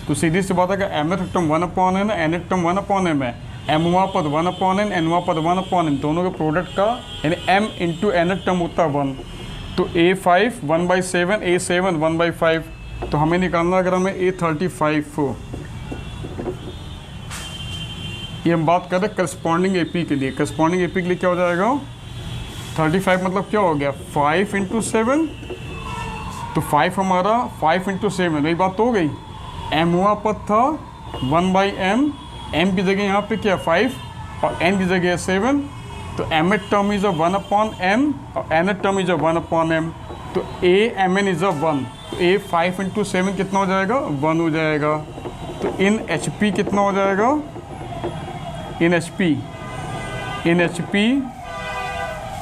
तो सीधी सी बात है कि mth टर्म 1/n है, nth टर्म 1/m है, mवां पद 1/n, nवां पद 1/n, दोनों के प्रोडक्ट का यानी m इंटू nth टर्म होता है 1। तो A5 1/7, A7 1/5। तो हमें निकालना अगर हमें A35 हो, ये हम बात कर रहे हैं करस्पॉन्डिंग AP के लिए। करस्पॉन्डिंग AP के लिए क्या हो जाएगा, 35 मतलब क्या हो गया 5 × 7। तो 5 हमारा 5 × 7, वही बात तो हो गई। mवां पद था 1/m, m की जगह यहाँ पे क्या 5 और n की जगह 7। तो mth टर्म इज 1/m और nth टर्म इज 1/m। तो amn इज 1। तो A 5 × 7 कितना हो जाएगा 1 हो जाएगा। तो इन HP कितना हो जाएगा, इन HP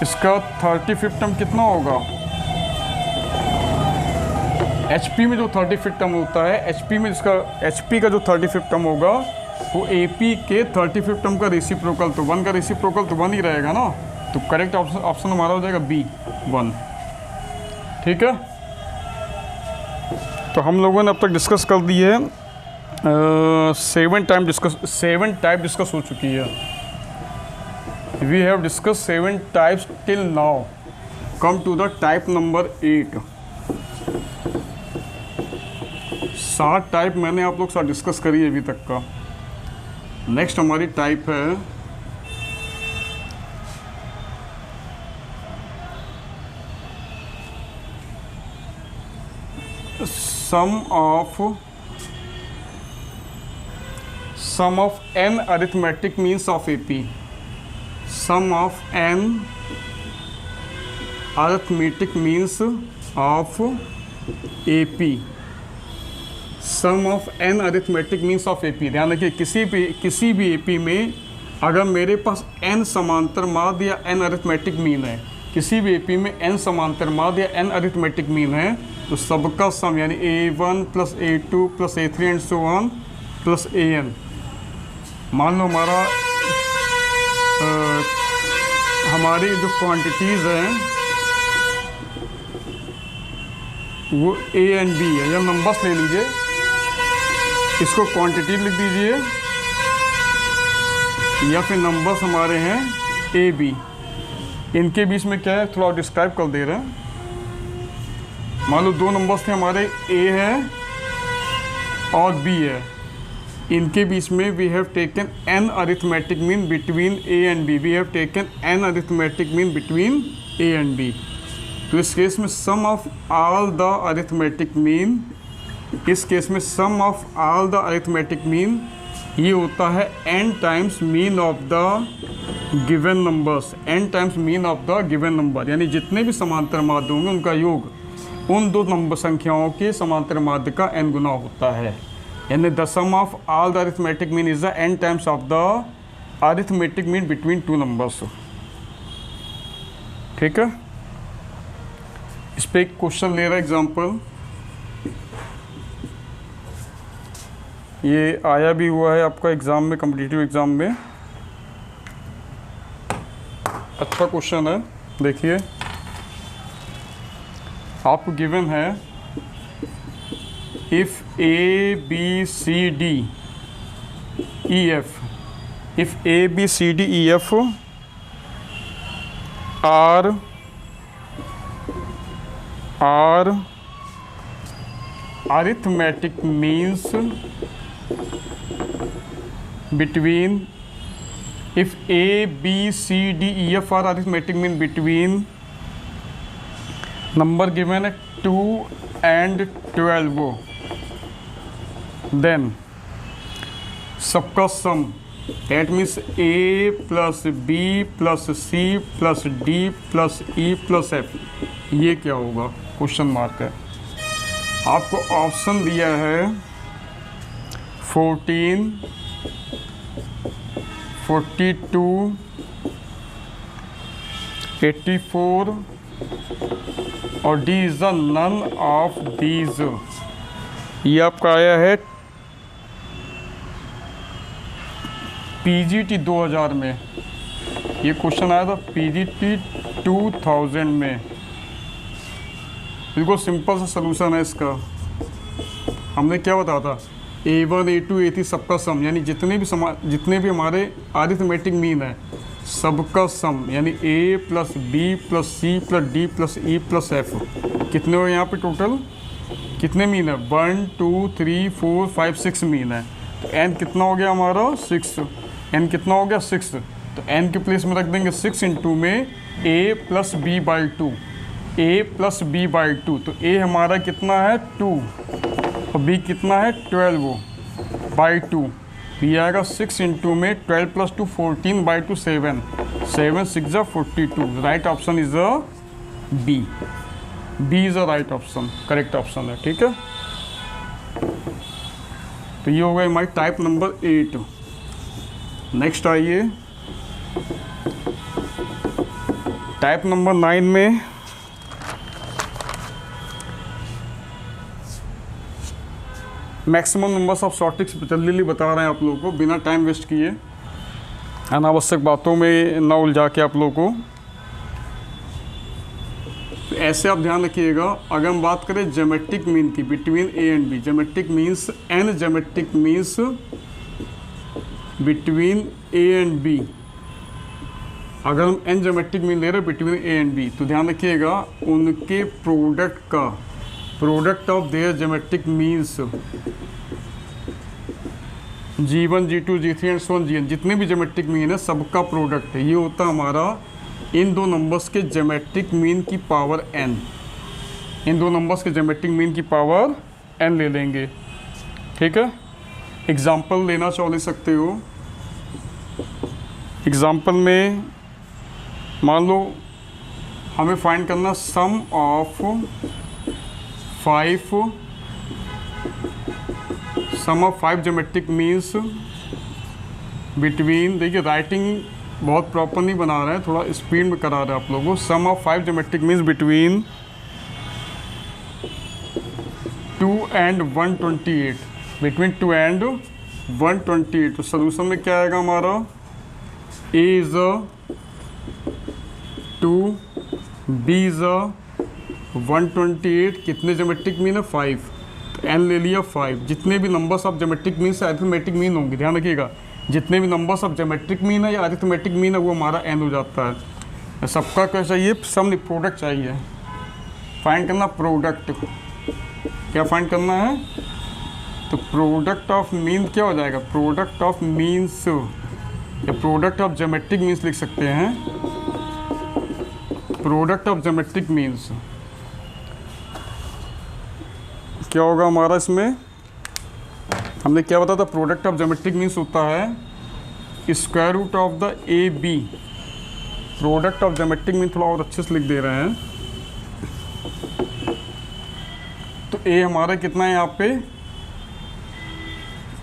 इसका 35th टर्म कितना होगा, HP में जो 35th टर्म होता है, HP में इसका HP का जो 35th टर्म होगा वो AP के 35th टर्म का रेसिप्रोकल। तो 1 का रेसिप्रोकल तो 1 ही रहेगा ना। तो करेक्ट ऑप्शन हमारा हो जाएगा B 1। ठीक है, तो हम लोगों ने अब तक डिस्कस कर दी है 7 टाइप डिस्कस हो चुकी है। We have discuss 7 types till now. Come to the type number 8। 7 type मैंने आप लोग साथ डिस्कस करी है अभी तक का। नेक्स्ट हमारी टाइप है sum of n arithmetic means of AP। Sum of n arithmetic means of AP। Sum of n arithmetic means of AP। ध्यान रखिए, किसी भी AP में अगर मेरे पास n समांतर माध्य या n अरिथमेटिक मीन है, किसी भी AP में n समांतर माध्य या n अरिथमेटिक मीन है, तो सबका सम यानी A1 + A2 + A3 and so on plus AN। मान लो हमारी जो क्वांटिटीज़ हैं वो A एंड B है, या नंबर्स ले लीजिए, इसको क्वांटिटी लिख दीजिए, या फिर नंबर्स हमारे हैं A B। इनके बीच में क्या है थोड़ा डिस्क्राइब कर दे रहे हैं। मान लो 2 नंबर्स थे हमारे, A है और B है। इनके बीच में we have taken n arithmetic mean between A and B। We have taken n arithmetic mean between A and B। तो इस केस में sum of all the arithmetic mean, इस केस में sum of all the arithmetic mean ये होता है n times mean of the given numbers. n times mean of the given number, यानी जितने भी समांतर माध्य होंगे उनका योग उन 2 नंबर संख्याओं के समांतर माध्य का n गुना होता है। यानी the sum of all the arithmetic mean is the n times of the arithmetic mean between 2 numbers. ठीक है, इस पे एक क्वेश्चन ले रहा है एग्जाम्पल, ये आया भी हुआ है आपका एग्ज़ाम में, कॉम्पिटिटिव एग्ज़ाम में। अच्छा क्वेश्चन है, देखिए आपको गिवन है if A B C D E F, if A B C D E F are arithmetic means between, if A B C D E F are arithmetic mean between number given है 2 and 12, then सबका sum, that means a plus B plus C plus D plus E plus f, ये क्या होगा, question mark है। आपको option दिया है 14, 42, 84 और D is the none of these. ये आपका आया है पीजीटी 2000 में, ये क्वेश्चन आया था पीजीटी 2000 में। बिल्कुल सिंपल सा सलूशन है इसका। हमने क्या बताया था, A1 A2 A3 सबका सम, यानी जितने भी हमारे अरिथमेटिक मीन है सबका सम, यानी A plus B plus C plus D plus E plus F, कितने हो यहाँ पे टोटल, कितने मीन है, 1 2 3 4 5 6 मीन है। तो n कितना हो गया हमारा 6, n कितना हो गया 6, तो n के प्लेस में रख देंगे 6 इंटू में a plus B by 2, a plus B by 2, तो a हमारा कितना है 2 और b कितना है 12 बाई 2, ये आएगा 6 इंटू में 12 plus 2 14 by 2 7, 7 6 42, right option is a B, B is a right option, correct option है। ठीक है, तो ये हो गया हमारी टाइप नंबर 8। नेक्स्ट आइए टाइप नंबर 9 में maximum numbers of short tricks जल्दी बता रहे हैं आप लोगों को, बिना टाइम वेस्ट किए, अनावश्यक बातों में ना उलझा के आप लोगों को। तो ऐसे आप ध्यान रखिएगा, अगर हम बात करें ज्योमेट्रिक मीन की between A and B, geometric means N, geometric means between A and B, अगर हम एन ज्योमेट्रिक मीन ले रहे हैं बिटवीन ए एंड बी, तो ध्यान रखिएगा उनके प्रोडक्ट का, product of their geometric means G1 G2 G3 and so on Gn, जितने भी ज्योमेट्रिक मीन है सबका प्रोडक्ट है, ये होता है हमारा इन दो नंबर्स के ज्योमेट्रिक मीन की पावर n, इन दो नंबर्स के ज्योमेट्रिक मीन की पावर n ले लेंगे। ठीक है, एग्जाम्पल लेना चाहो ले सकते हो। एग्जाम्पल में मान लो हमें फाइंड करना सम ऑफ 5 ज्योमेट्रिक मीन्स बिटवीन, देखिए राइटिंग बहुत प्रॉपर नहीं बना रहे हैं, थोड़ा स्पीड में करा रहे हैं आप लोगों को। Sum of 5 geometric means between 2 and 128, between 2 and 128। तो सोल्यूशन में क्या आएगा हमारा, A इज 2, B इज 128, कितने ज्योमेट्रिक मीन है 5, तो n ले लिया 5। जितने भी नंबर्स ऑफ ज्योमेट्रिक मीन से अरिथमेटिक मीन होंगे, ध्यान रखिएगा जितने भी नंबर्स ऑफ ज्योमेट्रिक मीन है या अरिथमेटिक मीन है वो हमारा n हो जाता है। सबका क्या चाहिए, सम नहीं प्रोडक्ट चाहिए, फाइंड करना प्रोडक्ट, क्या फाइंड करना है, तो प्रोडक्ट ऑफ मीन क्या हो जाएगा, प्रोडक्ट ऑफ मीन्स या प्रोडक्ट ऑफ ज्योमेट्रिक मीन्स लिख सकते हैं, प्रोडक्ट ऑफ ज्योमेट्रिक मीन्स क्या होगा हमारा, इसमें हमने क्या बताया था, प्रोडक्ट ऑफ ज्योमेट्रिक मीन्स होता है square root of the A B. Product of geometric mean थोड़ा और अच्छे से लिख दे रहे हैं, तो ए हमारा कितना है यहाँ पे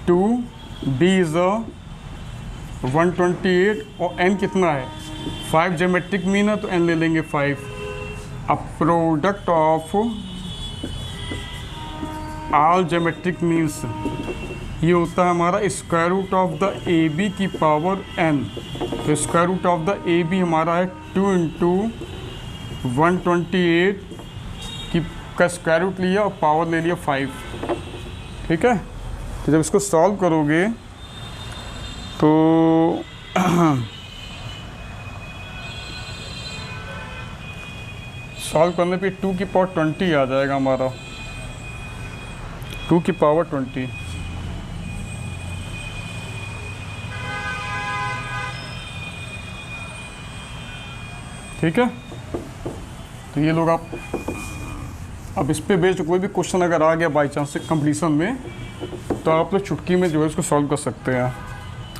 2, बी इज 128 और n कितना है 5 ज्योमेट्रिक मीन है तो n ले लेंगे 5। अब product of all geometric means ये होता है हमारा square root of the A B की पावर n। तो square root of the A B हमारा है 2 इंटू 128 की का स्क्वायर रूट लिया और पावर ले लिया 5। ठीक है, तो जब इसको सॉल्व करोगे तो सॉल्व करने पे 2 की पावर 20 आ जाएगा हमारा, 2 की पावर 20। ठीक है, तो तो ये लोग आप अब इस पे बेस्ड कोई भी क्वेश्चन अगर आ गया बाई चांस से कंप्लीसन में, तो आप लोग चुटकी में जो है उसको सॉल्व कर सकते हैं।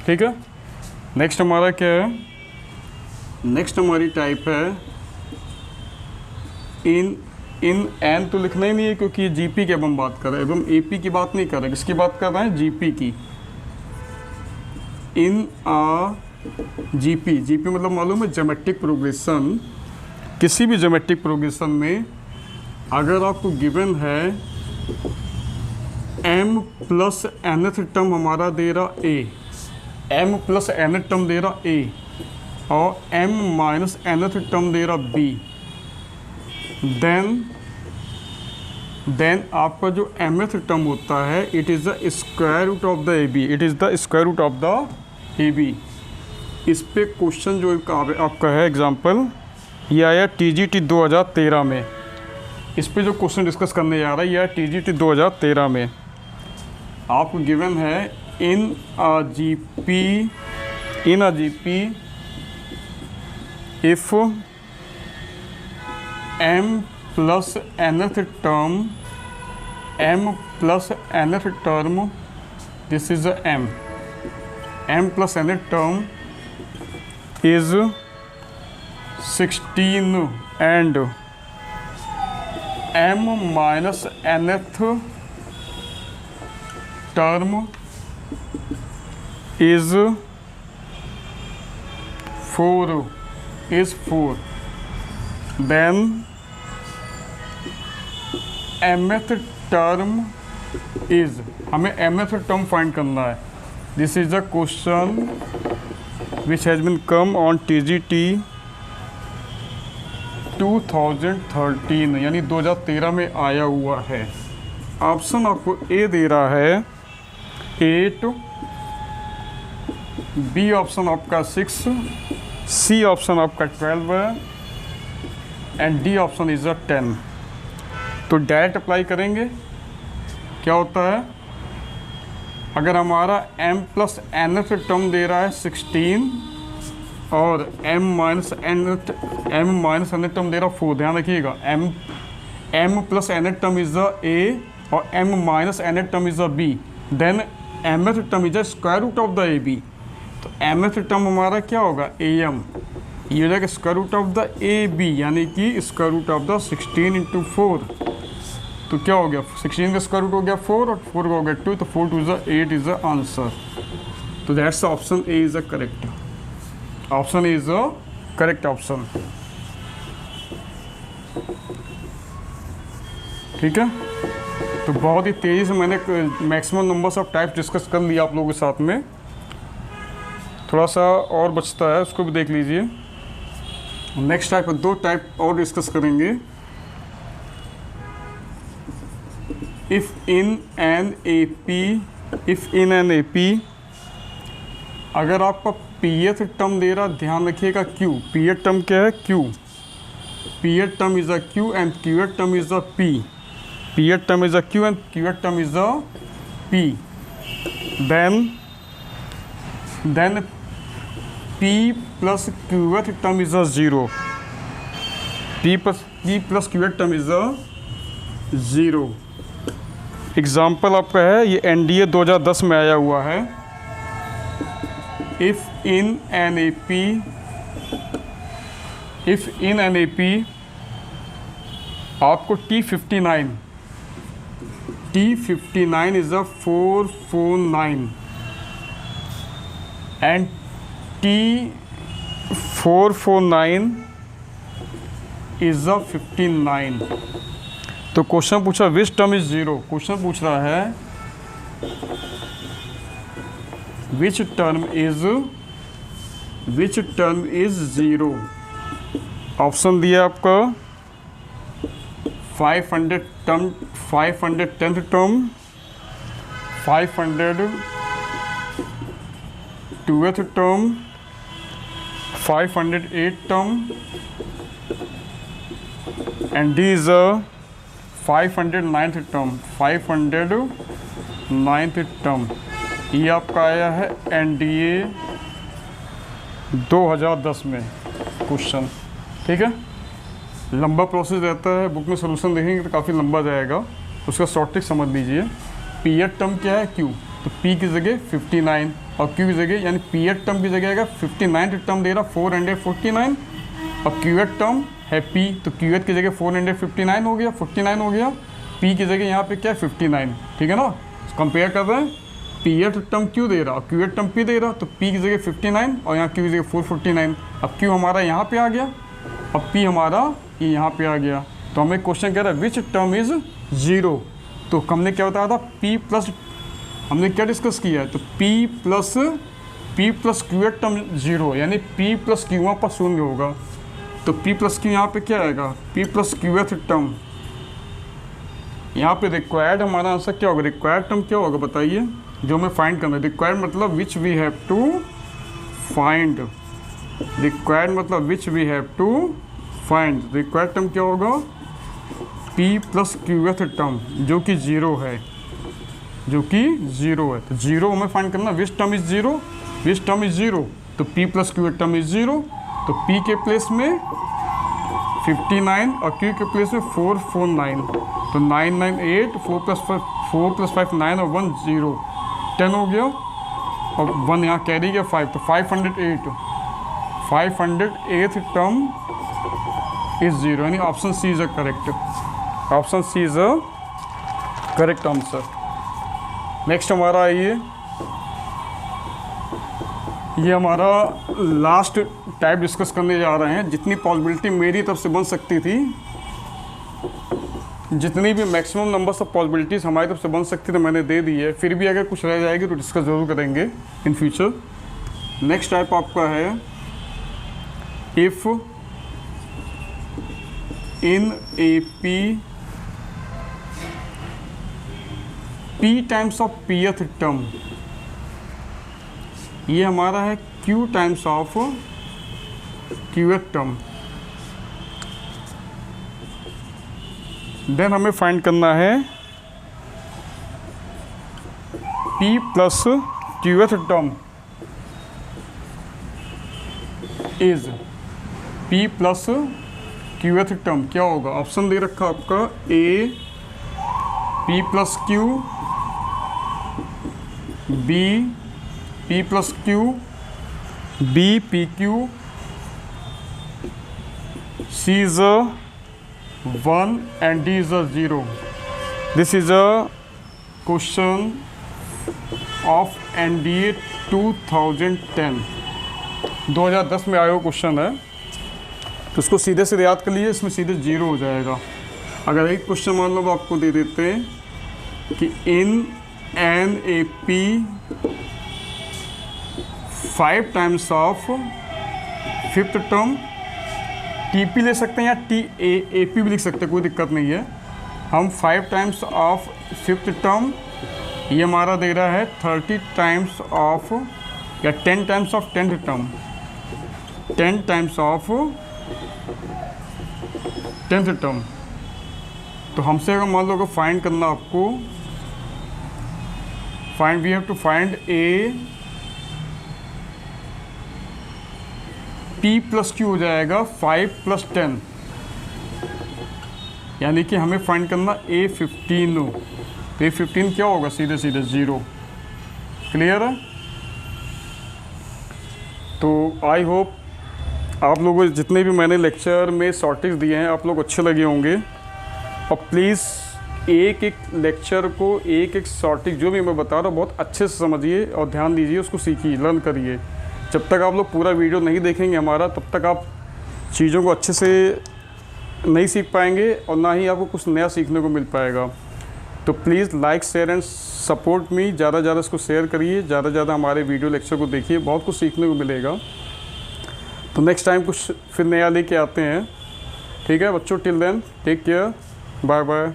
ठीक है, नेक्स्ट हमारा क्या है, नेक्स्ट हमारी टाइप है इन एन तो लिखना ही नहीं है क्योंकि ये जीपी की अब हम बात कर रहे हैं, अब हम एपी की बात नहीं कर रहे, किसकी बात कर रहे हैं, जीपी की। इन जीपी मतलब मालूम है ज्योमेट्रिक प्रोग्रेशन। किसी भी ज्योमेट्रिक प्रोग्रेशन में अगर आपको गिवन है m प्लस nth टर्म हमारा दे रहा a, m plus nth term दे रहा a और m माइनस nth टर्म दे रहा b, देन आपका जो mth टर्म होता है it is the square root of the ab, it is the square root of the ab। इस पे क्वेश्चन जो आपका है एग्जांपल ये आया TGT 2013 में, इस पे जो क्वेश्चन डिस्कस करने जा रहा है ये है TGT 2013 में। आपको गिवन है in a GP if m plus nth term this is m plus nth term is 16 and m minus nth term is 4 then mth term is, हमें mth term फाइंड करना है। This is a question which has been come on TGT 2013 यानी 2013 में आया हुआ है। Option आपको ए दे रहा है 8, बी ऑप्शन आपका 6, सी ऑप्शन आपका 12 है एंड डी ऑप्शन इज 10। तो डायरेक्ट अप्लाई करेंगे, क्या होता है अगर हमारा m प्लस nth टर्म दे रहा है 16 और m माइनस nth टर्म दे रहा है 4, ध्यान रखिएगा m plus nth term is the a और m minus nth term is the b, then mth term is the square root of the ab। तो mth टर्म हमारा क्या होगा am, ये हो जाएगा square root of the ab यानी कि square root of the 16 into 4। तो क्या हो गया 16 का स्क्वायर रूट हो गया 4 और 4 का हो गया 2, तो 4 2 8 इज द आंसर। तो that's option A is the correct, option A is the correct option. ठीक है, तो बहुत ही तेज़ी से मैंने maximum numbers of types discuss कर लिया आप लोगों के साथ में, थोड़ा सा और बचता है उसको भी देख लीजिए। नेक्स्ट टाइप 2 टाइप और डिस्कस करेंगे। If in an AP अगर आपका pth टर्म दे रहा, ध्यान रखिएगा q, pth टर्म क्या है q, pth term is a q and qth term is a p, pth term is a q and qth term is a p, then p plus qth term is a 0, p plus qth term is a 0। Example आपका है ये NDA 2010 में आया हुआ है। If in an A P आपको T59 is a 449 and T449 is a 59। तो question पूछा विच टर्म इज 0, क्वेश्चन पूछ रहा है विच टर्म इज 0। ऑप्शन दिया आपका 510th term, 502nd term, 508th term and D is a 509th term, 509th term. ये आपका आया है NDA 2010 में क्वेश्चन। ठीक है, लंबा प्रोसेस रहता है, बुक में सोल्यूशन देखेंगे तो काफ़ी लंबा जाएगा, उसका शॉर्ट ट्रिक समझ लीजिए। पीरियड टर्म क्या है Q, तो P की जगह 59 और Q की जगह, यानी पीरियड टर्म की जगह अगर 59 टर्म दे रहा 449 और क्यूएड टर्म है P, तो क्यूएड की जगह 459 हो गया, 49 हो गया, P की जगह यहाँ पे क्या है 59, ठीक है ना। कंपेयर कर रहे हैं, पीरियड टर्म Q दे रहा और क्यूएड टर्म P दे रहा, तो P की जगह 59 और यहाँ Q की जगह 449। अब Q हमारा यहाँ पे आ गया, अब P हमारा ये यहाँ पे आ गया, तो हमें क्वेश्चन कह रहा है विच टर्म इज़ 0। तो हमने क्या बताया था, P प्लस, हमने क्या डिस्कस किया है, तो P प्लस क्यूएड टर्म 0, यानी P प्लस Q वहाँ पर शून्य होगा, तो P प्लस Q यहाँ पे क्या आएगा, P प्लस क्यूएड टर्म, यहाँ पे रिक्वायर्ड हमारा आंसर क्या होगा, रिक्वायर्ड टर्म क्या होगा बताइए, जो हमें फाइंड करना है। रिक्वायर्ड मतलब which we have to find, required मतलब which we have to find, required term क्या होगा, P प्लस क्यूएथ टर्म जो कि 0 है, जो कि 0 है, तो 0 हमें फाइंड करना, which term is 0, which term is 0, तो P प्लस क्यूएथ टर्म इज 0, तो P के प्लेस में 59 और Q के प्लेस में 449, तो 998, 4 प्लस 5 9 और 1 0, 10 हो गया और 1 यहाँ कैरी गया 5, तो 508 टर्म इज 0, यानी option C is a correct, option C is a correct answer. Next हमारा आइए, ये हमारा लास्ट टाइप डिस्कस करने जा रहे हैं। जितनी पॉसिबिलिटी मेरी तरफ से बन सकती थी, जितनी भी मैक्सिमम नंबर्स ऑफ पॉसिबिलिटीज़ हमारी तरफ से बन सकती थी मैंने दे दी है, फिर भी अगर कुछ रह जाएगी तो डिस्कस ज़रूर करेंगे इन फ्यूचर। नेक्स्ट टाइप आपका है, if in a P times of Pth term, ये हमारा है Q times of Qth term, then हमें फाइंड करना है P plus Qth term is, P plus Qth term क्या होगा, ऑप्शन दे रखा आपका A P plus Q, B P plus Q, B PQ, C is a 1 and D is a 0. This is a question of NDA 2010, 2010 में आया हुआ question है, तो उसको सीधे से याद कर लीजिए, इसमें सीधे 0 हो जाएगा। अगर एक क्वेश्चन मान लो आपको दे देते हैं कि in an A P 5 times of fifth term, TP ले सकते हैं या AP भी लिख सकते हैं, कोई दिक्कत नहीं है। हम 5 टाइम्स ऑफ फिफ्थ टर्म, ये हमारा दे रहा है 30 टाइम्स ऑफ या 10 times of 10th term, 10 times of 10th term. तो हमसे अगर मान लो अगर फाइंड करना आपको, find we have to find a P plus Q हो जाएगा 5 प्लस 10, यानी कि हमें फाइंड करना A15, तो A15 क्या होगा, सीधे सीधे 0। क्लियर है। तो आई होप आप लोगों को जितने भी मैंने लेक्चर में शॉर्टेज दिए हैं आप लोग अच्छे लगे होंगे, और प्लीज़ एक एक लेक्चर को, एक एक शॉर्टेज जो भी मैं बता रहा हूँ बहुत अच्छे से समझिए और ध्यान दीजिए, उसको सीखिए, लर्न करिए। जब तक आप लोग पूरा वीडियो नहीं देखेंगे हमारा, तब तक आप चीज़ों को अच्छे से नहीं सीख पाएंगे और ना ही आपको कुछ नया सीखने को मिल पाएगा। तो please like share and support me, ज़्यादा से ज़्यादा इसको शेयर करिए, ज़्यादा से ज़्यादा हमारे वीडियो लेक्चर को देखिए, बहुत कुछ सीखने को मिलेगा। तो नेक्स्ट टाइम कुछ फिर नया लेके आते हैं, ठीक है बच्चों। Till then take care, bye bye.